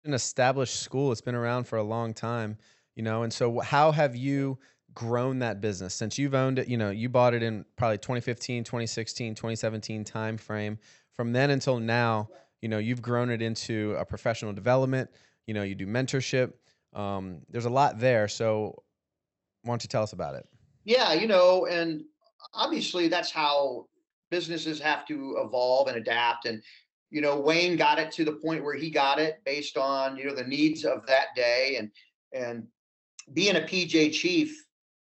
An established school. It's been around for a long time, and so how have you grown that business since you've owned it? You bought it in probably 2015, 2016, 2017 timeframe. From then until now, you've grown it into a professional development. You do mentorship. There's a lot there. So why don't you tell us about it? Yeah, and obviously that's how businesses have to evolve and adapt. And, Wayne got it to the point where he got it based on, the needs of that day. And being a PJ chief,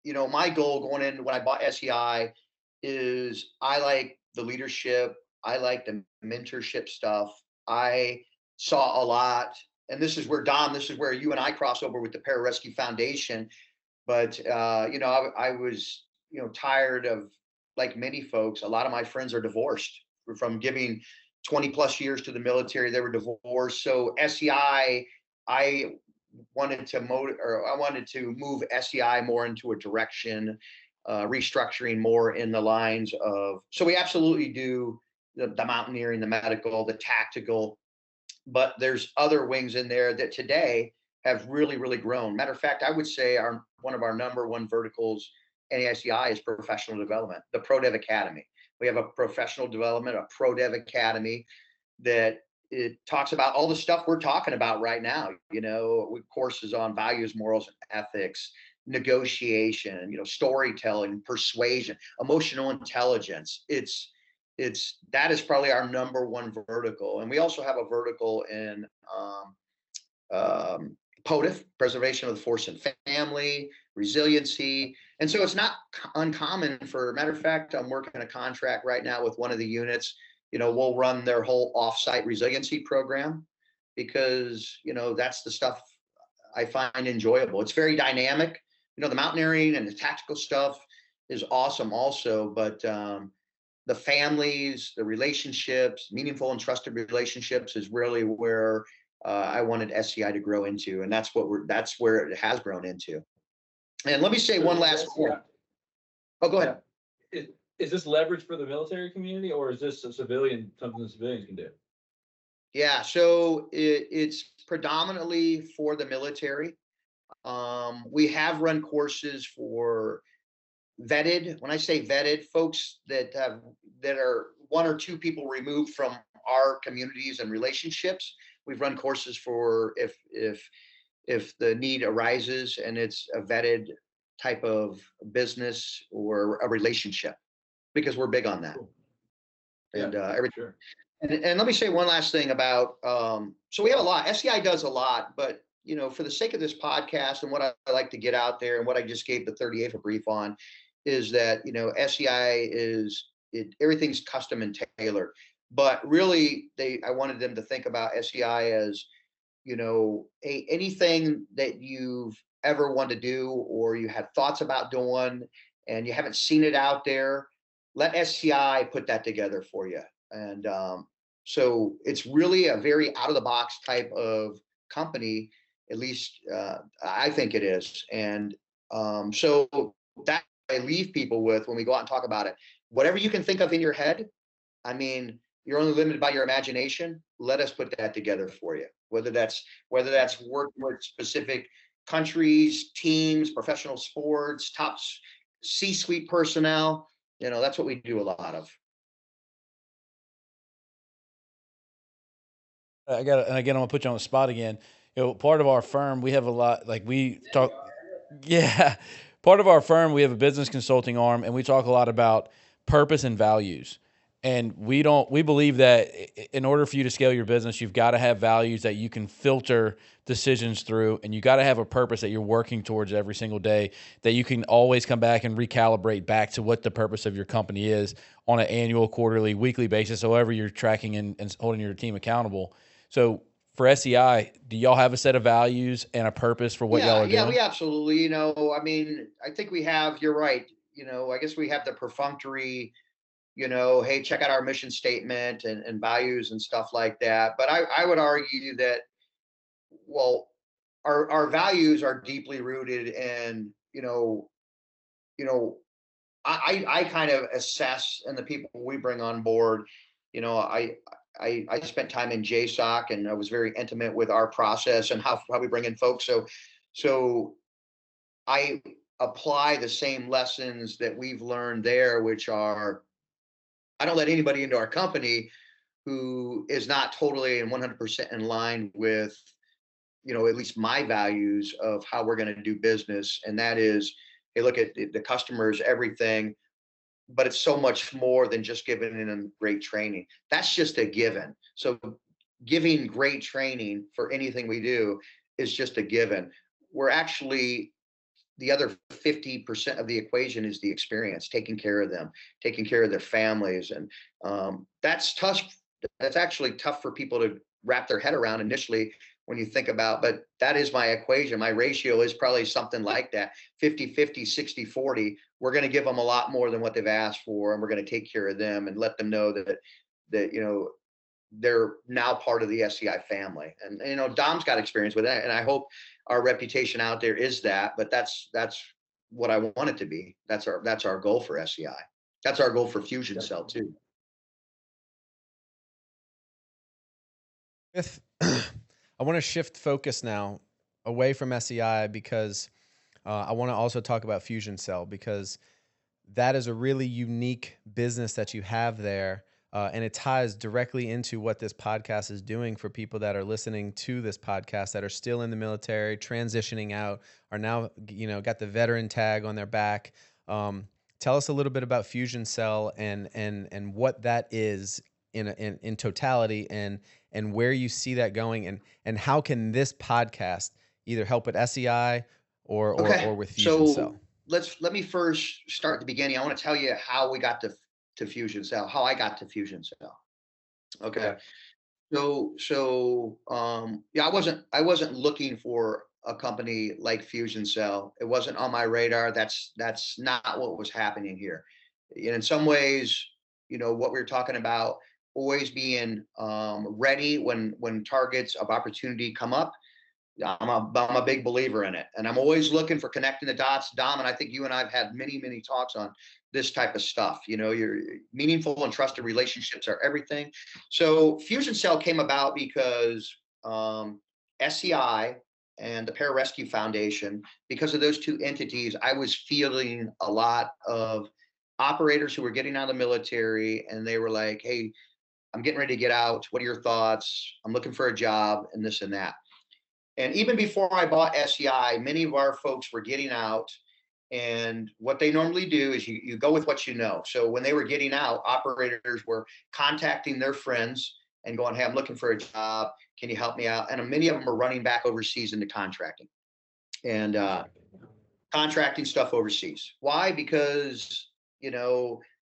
my goal going in when I bought SEI is I like the leadership. I like the mentorship stuff. I saw a lot. And this is where you and I cross over with the Pararescue Foundation. But, I was, tired of, like many folks, a lot of my friends are divorced from giving 20 plus years to the military. They were divorced. So SEI, I wanted to move SEI more into a direction, restructuring more in the lines of, so we absolutely do the mountaineering, the medical, the tactical, but there's other wings in there that today, have really, really grown. Matter of fact, I would say one of our number one verticals in AICI is professional development, the Pro Dev Academy. We have a professional development, a Pro Dev Academy that it talks about all the stuff we're talking about right now, with courses on values, morals, and ethics, negotiation, storytelling, persuasion, emotional intelligence. That is probably our number one vertical. And we also have a vertical in POTIF, preservation of the force and family, resiliency. And so it's not uncommon matter of fact, I'm working a contract right now with one of the units. We'll run their whole offsite resiliency program because, that's the stuff I find enjoyable. It's very dynamic. The mountaineering and the tactical stuff is awesome also, but the families, the relationships, meaningful and trusted relationships is really where I wanted SCI to grow into. And that's where it has grown into. And let me say one last point. Oh, go ahead. Is this leverage for the military community, or is this something the civilians can do? Yeah, so it's predominantly for the military. We have run courses for vetted. When I say vetted, folks that are one or two people removed from our communities and relationships. We've run courses for if the need arises and it's a vetted type of business or a relationship, because we're big on that. Cool. And yeah, everything. Sure. And let me say one last thing about, so we have a lot, SCI does a lot, but for the sake of this podcast and what I like to get out there and what I just gave the 38th brief on is that, SCI everything's custom and tailored, but really I wanted them to think about SCI as, anything that you've ever wanted to do, or you had thoughts about doing and you haven't seen it out there, let SCI put that together for you. And so it's really a very out of the box type of company, at least I think it is. And so that I leave people with when we go out and talk about it, whatever you can think of in your head, I mean, you're only limited by your imagination. Let us put that together for you, whether that's working with specific countries, teams, professional sports, top C-suite personnel. That's what we do a lot of. And again, I'm gonna put you on the spot again. Part of our firm, we have a lot, like we talk. Yeah, part of our firm, we have a business consulting arm, and we talk a lot about purpose and values. And we believe that in order for you to scale your business, you've got to have values that you can filter decisions through, and you got to have a purpose that you're working towards every single day, that you can always come back and recalibrate back to what the purpose of your company is on an annual, quarterly, weekly basis, however you're tracking and holding your team accountable. So for SCI, do y'all have a set of values and a purpose for what y'all are doing? Yeah, we absolutely, I mean, I think we have, you're right. I guess we have the perfunctory, hey, check out our mission statement and values and stuff like that. But I would argue that, well, our values are deeply rooted in, I kind of assess, and the people we bring on board, I spent time in JSOC and I was very intimate with our process and how we bring in folks. So I apply the same lessons that we've learned there, which are, I don't let anybody into our company who is not totally and 100% in line with, at least my values of how we're going to do business. And that is, hey, look at the customers, everything, but it's so much more than just giving them great training. That's just a given. So giving great training for anything we do is just a given. We're actually, the other 50% of the equation is the experience, taking care of them, taking care of their families. And that's tough. That's actually tough for people to wrap their head around initially when you think about, but that is my equation. My ratio is probably something like that, 50-50, 60-40. We're going to give them a lot more than what they've asked for, and we're going to take care of them and let them know that they're now part of the SCI family. And Dom's got experience with that, and I hope our reputation out there is that. But that's what I want it to be. That's our goal for SCI. That's our goal for Fusion Cell too. I want to shift focus now away from SEI because I want to also talk about Fusion Cell, because that is a really unique business that you have there. And it ties directly into what this podcast is doing for people that are listening to this podcast that are still in the military, transitioning out, are now, got the veteran tag on their back. Tell us a little bit about Fusion Cell and what that is in totality, and where you see that going, and how can this podcast either help at SEI or with Fusion Cell. Let me first start at the beginning. I want to tell you how we got to Fusion Cell, how I got to Fusion Cell. Okay. Yeah, I wasn't looking for a company like Fusion Cell. It wasn't on my radar. That's not what was happening here. And in some ways, what we were talking about, always being ready when targets of opportunity come up. I'm a big believer in it, and I'm always looking for connecting the dots. Dom, and I think you and I have had many talks on this type of stuff. Your meaningful and trusted relationships are everything. So Fusion Cell came about because SCI and the Pararescue Foundation, because of those two entities, I was feeling a lot of operators who were getting out of the military, and they were like, "Hey, I'm getting ready to get out. What are your thoughts? I'm looking for a job," and this and that. And even before I bought SEI, many of our folks were getting out. And what they normally do is you go with what you know. So when they were getting out, operators were contacting their friends and going, "Hey, I'm looking for a job. Can you help me out?" And many of them are running back overseas into contracting and contracting stuff overseas. Why? Because, it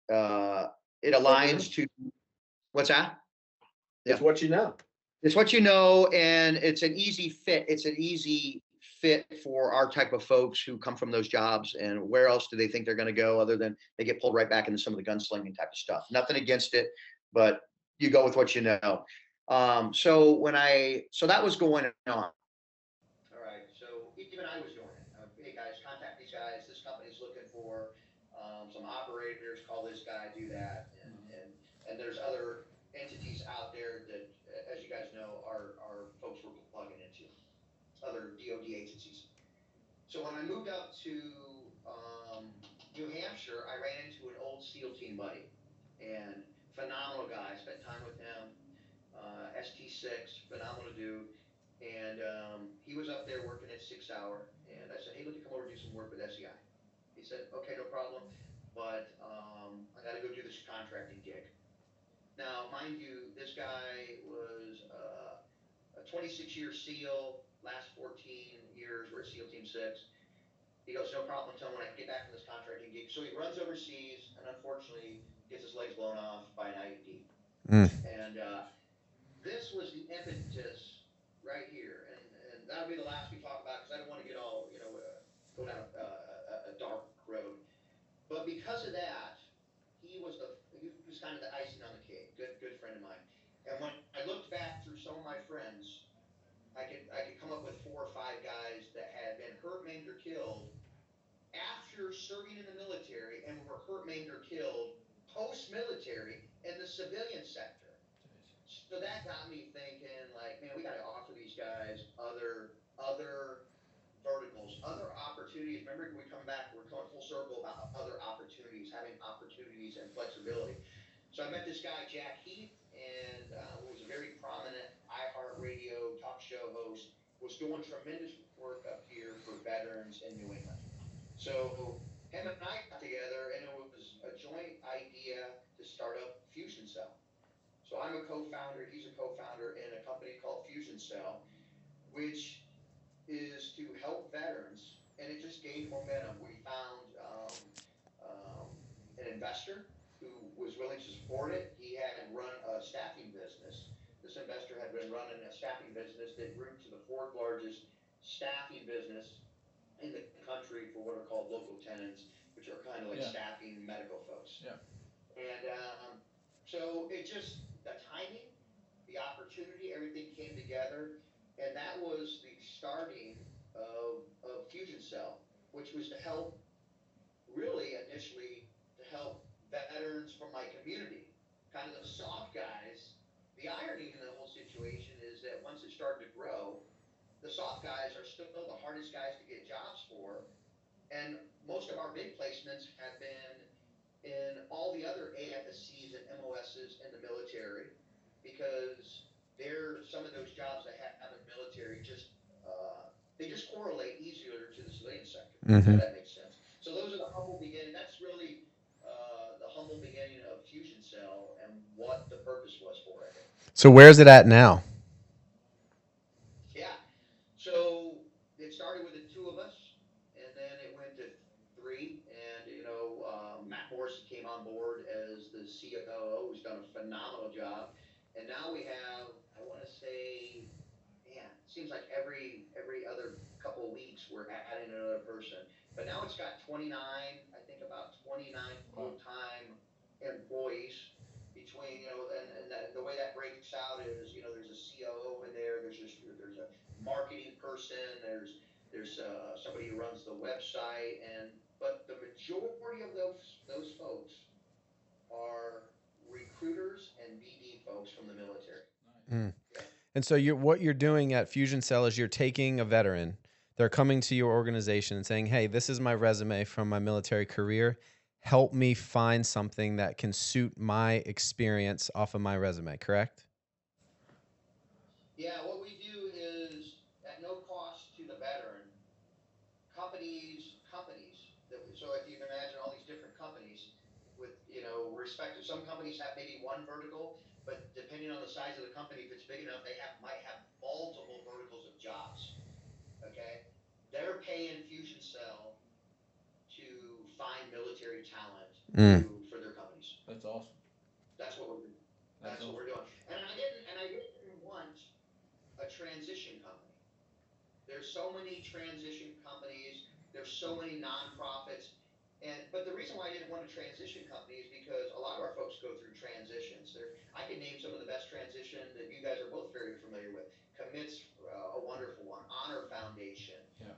aligns to what's that? It's what you know. It's what you know, and it's an easy fit. It's an easy fit for our type of folks who come from those jobs. And where else do they think they're going to go other than they get pulled right back into some of the gunslinging type of stuff? Nothing against it, but you go with what you know. So that was going on. All right. So even I was doing it. Hey guys, contact these guys. This company's looking for some operators. Call this guy, do that, and there's other entities out there that, as you guys know, our folks were plugging into other DoD agencies. So when I moved up to New Hampshire, I ran into an old SEAL team buddy, and phenomenal guy. Spent time with him. ST6, phenomenal dude. And he was up there working at 6 Hour. And I said, "Hey, let me come over and do some work with SEI." He said, "Okay, no problem. But I got to go do this contracting gig." Now, mind you, this guy was a 26-year SEAL, last 14 years were at SEAL Team 6. He goes, "No problem, Tony, when I get back from this contracting gig." So he runs overseas and unfortunately gets his legs blown off by an IED. And this was the impetus right here. And that'll be the last we talk about, because I don't want to get all, go down a dark road. But because of that, he was kind of the icing on the cake. Good friend of mine. And when I looked back through some of my friends, I could come up with 4 or 5 guys that had been hurt, maimed, or killed after serving in the military, and were hurt, maimed, or killed post-military in the civilian sector. So that got me thinking, like, man, we got to offer these guys other verticals, other opportunities. Remember, we come back, we're coming full circle about other opportunities, having opportunities and flexibility. So I met this guy, Jack Heath, and who was a very prominent iHeartRadio talk show host, was doing tremendous work up here for veterans in New England. So him and I got together, and it was a joint idea to start up Fusion Cell. So I'm a co-founder, he's a co-founder in a company called Fusion Cell, which is to help veterans, and it just gained momentum. We found an investor who was willing to support it. He had run a staffing business. This investor had been running a staffing business that grew to the 4th largest staffing business in the country for what are called local tenants, which are kind of like staffing medical folks. Yeah. And so it just, the timing, the opportunity, everything came together. And that was the starting of Fusion Cell, which was to help, really initially, to help veterans from my community, kind of the soft guys. The irony in the whole situation is that once it started to grow, the soft guys are still the hardest guys to get jobs for. And most of our big placements have been in all the other AFSCs and MOSs in the military because they're some of those jobs they have in the military just they just correlate easier to the civilian sector. Mm-hmm. If that makes sense. So those are the humble beginning. That's really the humble beginning of Fusion Cell and what the purpose was for it. So where's it at now? Yeah. So it started with the two of us, and then it went to three. And Matt Morrison came on board as the COO, who's done a phenomenal job. And now we have, I want to say, man, it seems like every other couple of weeks we're adding another person. But now it's got 29, I think about 29 full-time employees between, and the way that breaks out is, there's a COO in there, there's a marketing person, there's somebody who runs the website, but the majority of those folks are recruiters and BD folks from the military. Mm. Yeah. And so what you're doing at Fusion Cell is you're taking a veteran. They're coming to your organization and saying, hey, this is my resume from my military career. Help me find something that can suit my experience off of my resume, correct? Yeah, what we do is at no cost to the veteran, so if you can imagine all these different companies with, respective, some companies have maybe one vertical, but depending on the size of the company, if it's big enough, might have multiple verticals of jobs. Okay. They're paying Fusion Cell to find military talent for their companies. That's awesome. That's what we're doing. That's what we're doing. And I didn't want a transition company. There's so many transition companies. There's so many nonprofits. But the reason why I didn't want a transition company is because a lot of our folks go through transitions. I can name some of the best transition that you guys are both very familiar with. Commit's a wonderful one. Honor Foundation. Yeah.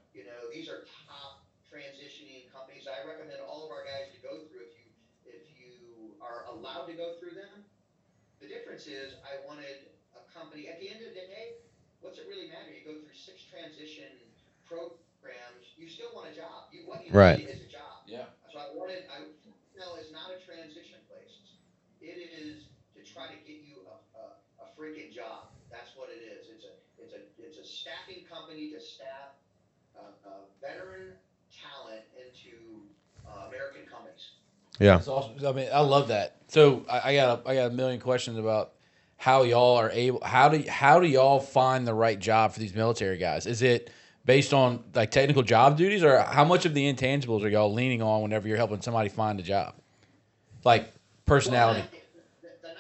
These are top transitioning companies. I recommend all of our guys to go through if you are allowed to go through them. The difference is I wanted a company at the end of the day. What's it really matter? You go through 6 transition programs, you still want a job. What you Right. need is a job. Yeah. So Fuel is not a transition place. It is to try to get you a freaking job. That's what it is. It's a staffing company to staff veteran talent into American companies. Yeah. That's awesome. I mean, I love that. So I got a million questions about how y'all are able. How do y'all find the right job for these military guys? Is it based on like technical job duties, or how much of the intangibles are y'all leaning on whenever you're helping somebody find a job? Like personality. Well,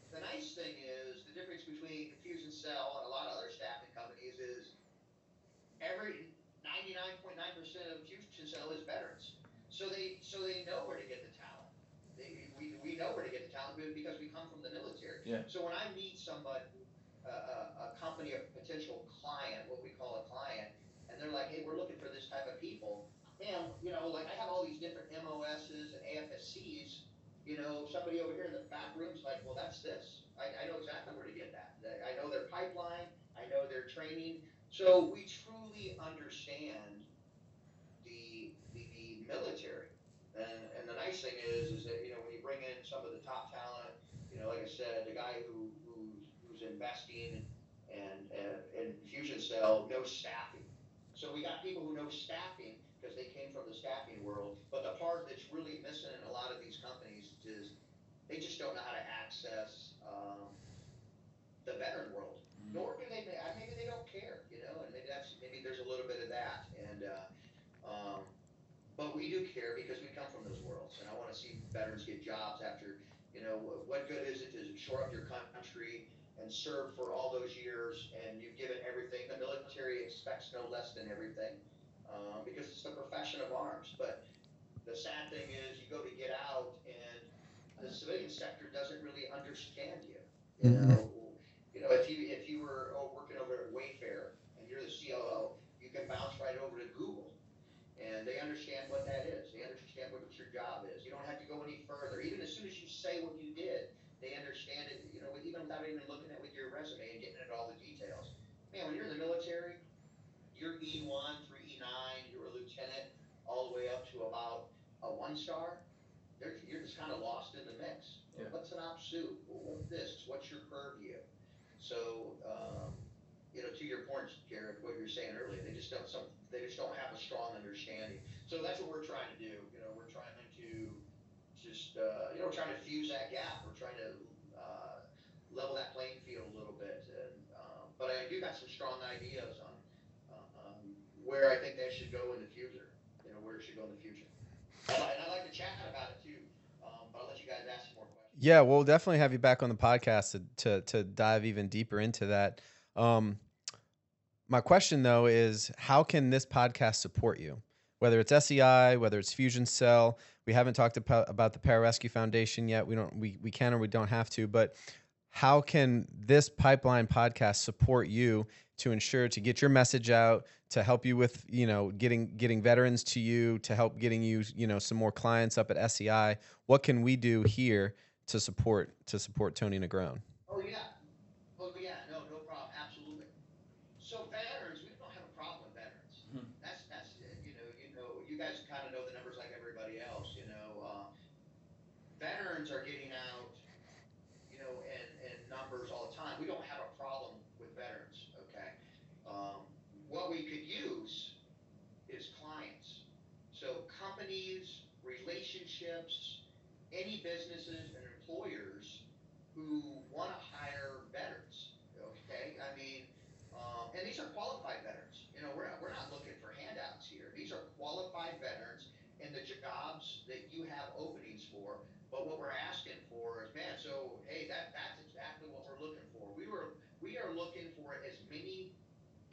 the nice thing is the difference between Fusion Cell and a lot of other staffing companies is every 99.9% of Fusion Cell is veterans. So they know where to get the talent. We know where to get the talent because we come from the military. Yeah. So when I meet somebody, a company, a potential client, what we call a client, and they're like, hey, we're looking for this type of people. And, like I have all these different MOSs and AFSCs. Somebody over here in the back room's like, well, that's this. I know exactly where to get that. I know their pipeline. I know their training. So we truly understand the military. And the nice thing is that when you bring in some of the top talent, like I said, the guy who's investing and in Fusion Cell knows staffing. So we got people who know staffing because they came from the staffing world. But the part that's really missing in a lot of these companies is they just don't know how to access the veteran world. Nor do they. Maybe they don't care, and maybe there's a little bit of that. Um, but we do care because we come from those worlds, and I want to see veterans get jobs after. What good is it to shore up your country and serve for all those years, and you've given everything? The military expects no less than everything, because it's the profession of arms. But the sad thing is, you go to get out, and the civilian sector doesn't really understand you. You Mm-hmm. know, if you were working over at Wayfair and you're the COO, you can bounce right over to Google, and they understand what that is. They understand what your job is. You don't have to go any further. Even as soon as you say what you did, they understand it. Even without even looking at with your resume and getting into all the details. Man, when you're in the the military, you're E1 through E9, you're a lieutenant, all the way up to about a 1-star. You're just kind of lost in the mix. Yeah. What's an op suit? Well, what's this? What's your purview? So, to your point, Jared, what you were saying earlier, they just don't have a strong understanding. So that's what we're trying to do. We're trying to just, trying to fuse that gap. We're trying to level that playing field a little bit. But I do got some strong ideas on where I think that should go in the future. Where it should go in the future. And I'd like to chat about it too. But I'll let you guys ask some more questions. Yeah, we'll definitely have you back on the podcast to dive even deeper into that. My question though is, how can this podcast support you? Whether it's SEI, whether it's Fusion Cell, we haven't talked about the Pararescue Foundation yet. We can or we don't have to, but how can this Pipeline podcast support you to ensure to get your message out, to help you with, getting veterans to you, to help getting you, some more clients up at SEI? What can we do here to support Tony Negron? Oh yeah. No problem. Absolutely. So veterans, we don't have a problem with veterans. That's you guys kind of know the numbers like everybody else. Veterans are getting out, in numbers all the time. We don't have a problem with veterans. Okay. What we could use is clients. So companies, relationships, any businesses and employers who want to hire veterans. Okay, I mean, and these are qualified veterans. We're not looking for handouts here. These are qualified veterans in the jobs that you have openings for. But what we're asking for is, man, so hey, that's exactly what we're looking for. We are looking for as many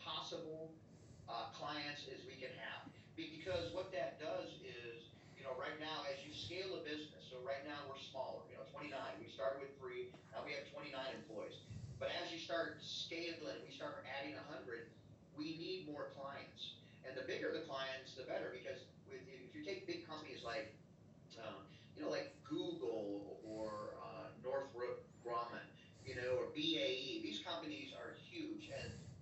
possible clients as we can have, because what that does is, right now as you scale a business, so right now we're smaller, 29, we started with 3, now we have 29 employees, but as you start scaling, we start adding 100, we need more clients, and the bigger the clients the better, because if you take big companies like like Google or Northrop Grumman, or BAE. These companies are huge,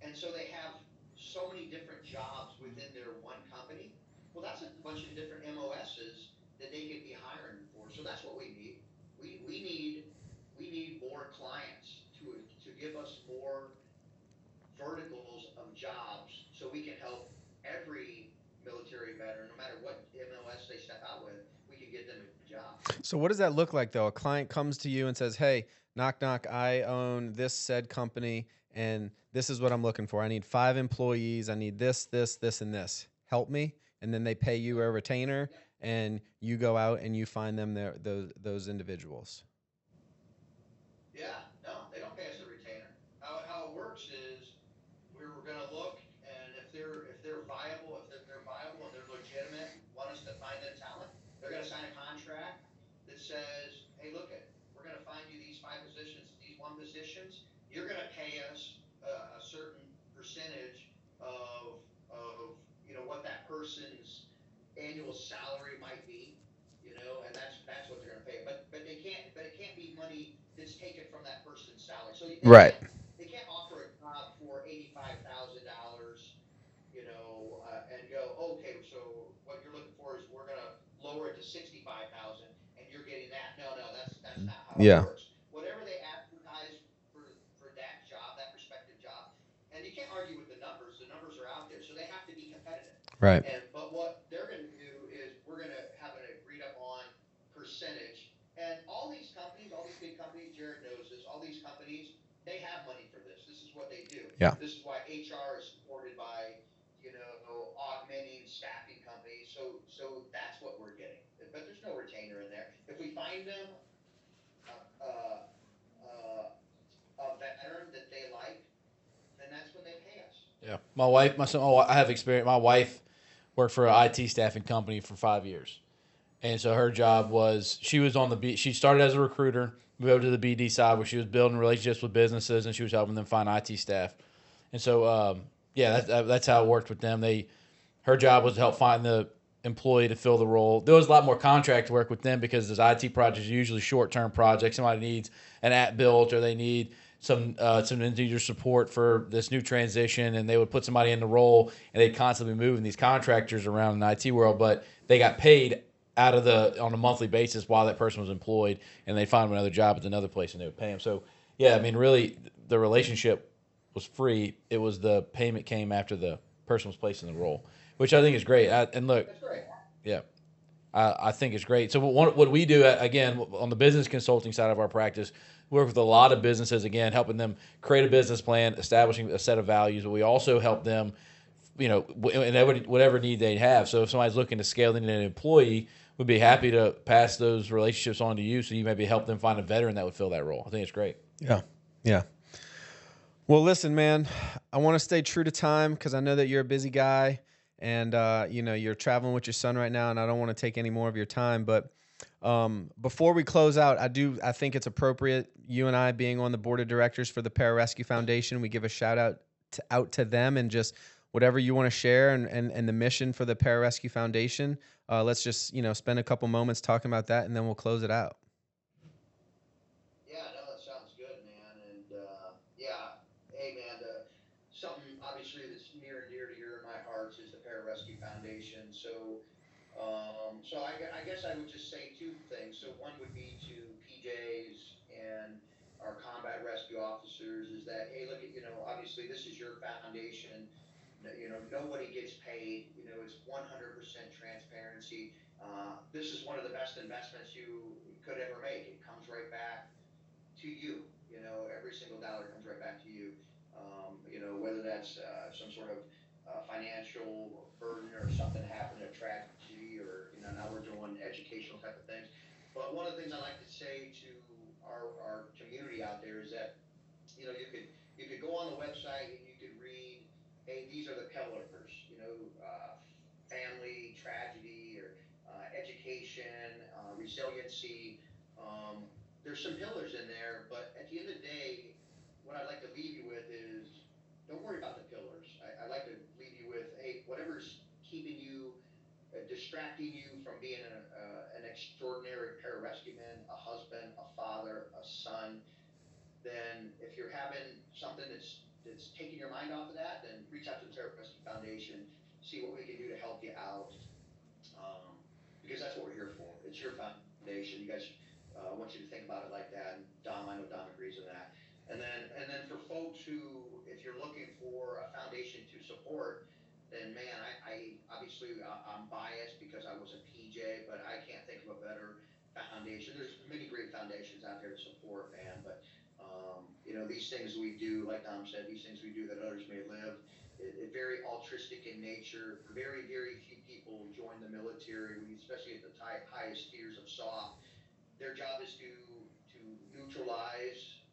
and so they have so many different jobs within their one company. Well, that's a bunch of different MOSs that they could be hiring for. So that's what we need. We need more clients to give us more verticals of jobs, so we can help every military veteran, no matter what MOS they step out with, we can get them a job. So what does that look like though? A client comes to you and says, "Hey, knock knock, I own this said company and this is what I'm looking for. I need 5 employees. I need this, and this. Help me." And then they pay you a retainer, and you go out and you find them those individuals. Yeah, no, they don't pay us a retainer. How it works is we're going to look, and if they're viable, and they're legitimate, want us to find them talent, they're going to sign a contract that says, "Hey, look we're going to find you these 5 positions, these 1 positions. You're going to pay us a certain percentage of what that person's annual salary might be, and that's what they're going to pay. But it can't be money that's taken from that person's salary. So Right. They can't offer a job for $85,000, and go, okay, so what you're looking for is we're gonna lower it to 65,000, and you're getting that. No, that's not how it Yeah. works. Whatever they advertise for that job, that respective job, and you can't argue with the numbers. The numbers are out there, so they have to be competitive. Right. But what they're going to do is we're going to have an agreed upon percentage. And all these companies, all these big companies, Jared knows this, all these companies, they have money for this. This is what they do. Yeah. This is why HR is supported by, augmenting staffing companies. So that's what we're getting. But there's no retainer in there. If we find them a veteran that they like, then that's when they pay us. Yeah, my wife, my son. Oh, I have experience. My wife worked for an IT staffing company for 5 years, and so her job was she was on the B. She started as a recruiter, moved over to the BD side where she was building relationships with businesses and she was helping them find IT staff. And so, that's how it worked with them. Her job was to help find the employee to fill the role. There was a lot more contract work with them because those IT projects are usually short-term projects. Somebody needs an app built or they need some end user support for this new transition, and they would put somebody in the role, and they'd constantly moving these contractors around in the IT world, but they got paid on a monthly basis while that person was employed, and they'd find them another job at another place and they would pay them. So yeah, I mean, really, the relationship was free. It was the payment came after the person was placed in the role, which I think is great. And look, That's great. yeah, I think it's great. So what we do, again, on the business consulting side of our practice, we work with a lot of businesses, again, helping them create a business plan, establishing a set of values, but we also help them, in whatever need they have. So if somebody's looking to scale in an employee, we'd be happy to pass those relationships on to you, so you maybe help them find a veteran that would fill that role. I think it's great. Yeah. Yeah. Well, listen, man, I want to stay true to time because I know that you're a busy guy and, you're traveling with your son right now, and I don't want to take any more of your time. But before we close out, I think it's appropriate, you and I being on the board of directors for the Pararescue Foundation, we give a shout out to them, and just whatever you want to share and the mission for the Pararescue Foundation. Let's just, spend a couple moments talking about that, and then we'll close it out. Yeah, no, that sounds good, man. And yeah, hey, man, something obviously that's near and dear to my hearts is the Pararescue Foundation. So I guess I would just say two things. So one would be to PJs and our combat rescue officers is that, hey, look at, obviously this is your foundation. Nobody gets paid. It's 100% transparency. This is one of the best investments you could ever make. It comes right back to you. Every single dollar comes right back to you. Whether that's some sort of financial burden or something happened, a tragedy, or now we're doing educational type of things. But one of the things I like to say to our community out there is that you could go on the website and you could read, hey, these are the pillars, family, tragedy, or education, resiliency. There's some pillars in there, but at the end of the day, what I'd like to leave you with is don't worry about the pillars. I'd like to leave you with, hey, whatever's keeping you, distracting you from being an extraordinary pararescueman, a husband, a father, a son, then if you're having something that's taking your mind off of that, then reach out to the Pararescue Foundation, see what we can do to help you out, because that's what we're here for. It's your foundation. You guys, I want you to think about it like that. And Dom, I know Dom agrees on that. And then for folks who, if you're looking for a foundation to support, then man, I obviously I'm biased because I was a PJ, but I can't think of a better foundation. There's many great foundations out there to support, man. But these things we do, like Dom said, these things we do that others may live. Very altruistic in nature. Very, very few people join the military, especially at the highest tiers of SOF. Their job is to neutralize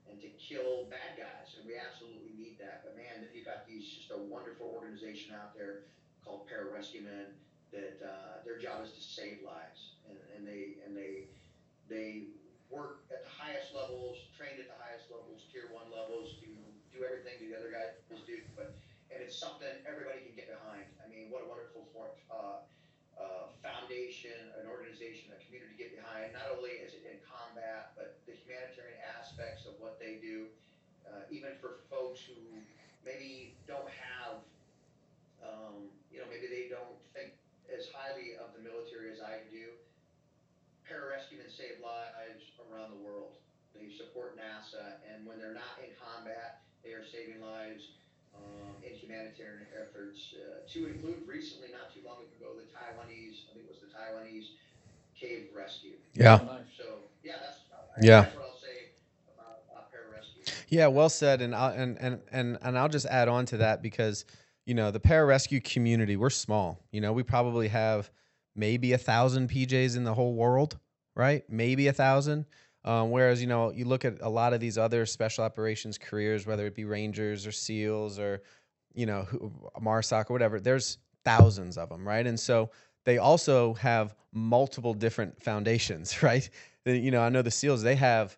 and to kill bad guys, and we absolutely need that. But man, then you got these just a wonderful organization out there called Pararescueman that their job is to save lives, and they work at the highest levels, trained at the highest levels, tier one levels, to do everything the other guys do. And it's something everybody can get behind. I mean, what a wonderful foundation, an organization, a community to get behind. Not only is it in combat, but the humanitarian aspects of what they do, even for folks who maybe don't have, maybe they don't think as highly of the military as I do. Pararescuemen save lives around the world. They support NASA, and when they're not in combat, they are saving lives in humanitarian efforts. To include recently, not too long ago, the Taiwanese, I think it was the Taiwanese cave rescue. Yeah. So yeah, Yeah. that's what I'll say about pararescue. Yeah, well said. And I'll just add on to that because, the pararescue community, we're small. We probably have maybe 1,000 PJs in the whole world, right? Maybe 1,000. Whereas, you look at a lot of these other special operations careers, whether it be Rangers or SEALs or, MARSOC or whatever, there's thousands of them, right? And so they also have multiple different foundations, right? I know the SEALs, they have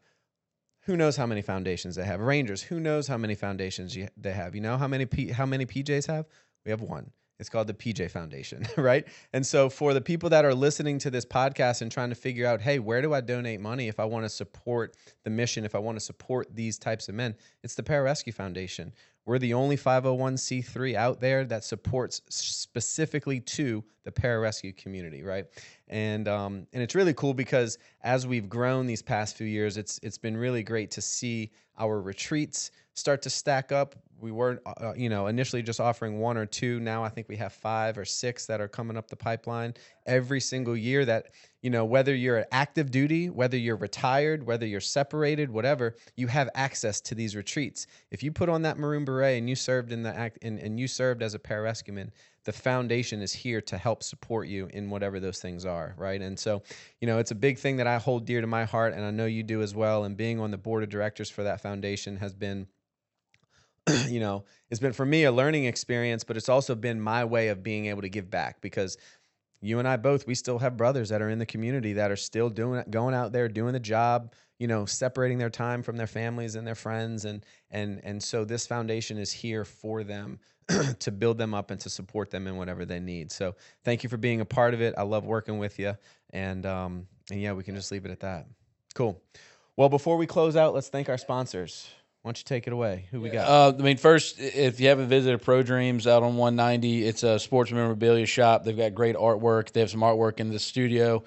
who knows how many foundations they have. Rangers, who knows how many foundations they have. You know how many PJs have? We have one. It's called the PJ Foundation, right? And so for the people that are listening to this podcast and trying to figure out, hey, where do I donate money if I want to support the mission, if I want to support these types of men, it's the Pararescue Foundation. We're the only 501c3 out there that supports specifically to the pararescue community, right? And it's really cool because as we've grown these past few years, it's been really great to see our retreats start to stack up. We weren't, initially just offering 1 or 2. Now I think we have 5 or 6 that are coming up the pipeline every single year that, whether you're at active duty, whether you're retired, whether you're separated, whatever, you have access to these retreats. If you put on that Maroon Beret and you served and you served as a pararescueman, the foundation is here to help support you in whatever those things are, right? And so, it's a big thing that I hold dear to my heart, and I know you do as well. And being on the board of directors for that foundation has been, it's been for me a learning experience, but it's also been my way of being able to give back, because you and I both, we still have brothers that are in the community that are still going out there, doing the job, separating their time from their families and their friends. And so this foundation is here for them to build them up and to support them in whatever they need. So thank you for being a part of it. I love working with you. And yeah, we can just leave it at that. Cool. Well, before we close out, let's thank our sponsors. Why don't you take it away? Who we got? First, if you haven't visited Pro Dreams out on 190, it's a sports memorabilia shop. They've got great artwork. They have some artwork in the studio.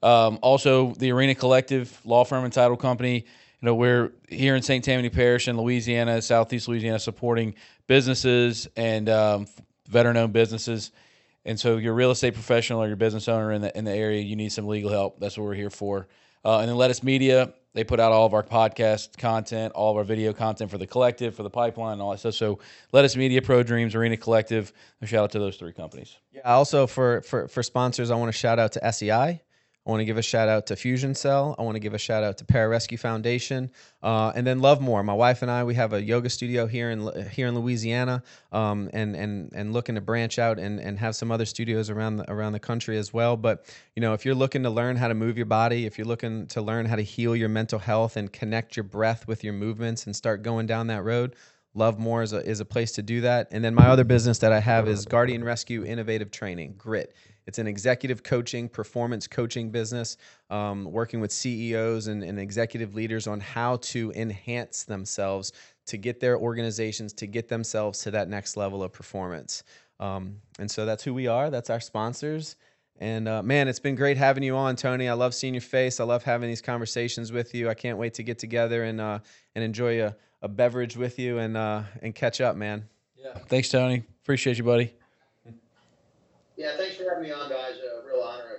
Also, the Arena Collective, law firm and title company. We're here in St. Tammany Parish in Louisiana, Southeast Louisiana, supporting businesses and veteran-owned businesses. And so, you're a real estate professional or your business owner in the area, you need some legal help. That's what we're here for. And then Lettuce Media. They put out all of our podcast content, all of our video content for the collective, for the pipeline, and all that stuff. So Lettuce Media, Pro Dreams, Arena Collective, a shout out to those 3 companies. Yeah. Also for sponsors, I want to shout out to SEI. I want to give a shout out to Fusion Cell. I want to give a shout out to Pararescue Foundation, and then Love More. My wife and I, we have a yoga studio here in Louisiana, and looking to branch out and have some other studios around the country as well. But if you're looking to learn how to move your body, if you're looking to learn how to heal your mental health and connect your breath with your movements and start going down that road, Love More is a place to do that. And then my other business that I have is Guardian Rescue Innovative Training, GRIT. It's an executive coaching, performance coaching business, working with CEOs and executive leaders on how to enhance themselves to get their organizations, to get themselves to that next level of performance. And so that's who we are. That's our sponsors. And man, it's been great having you on, Tony. I love seeing your face. I love having these conversations with you. I can't wait to get together and enjoy a beverage with you and catch up, man. Yeah. Thanks, Tony. Appreciate you, buddy. Yeah, thanks for having me on, guys. A real honor.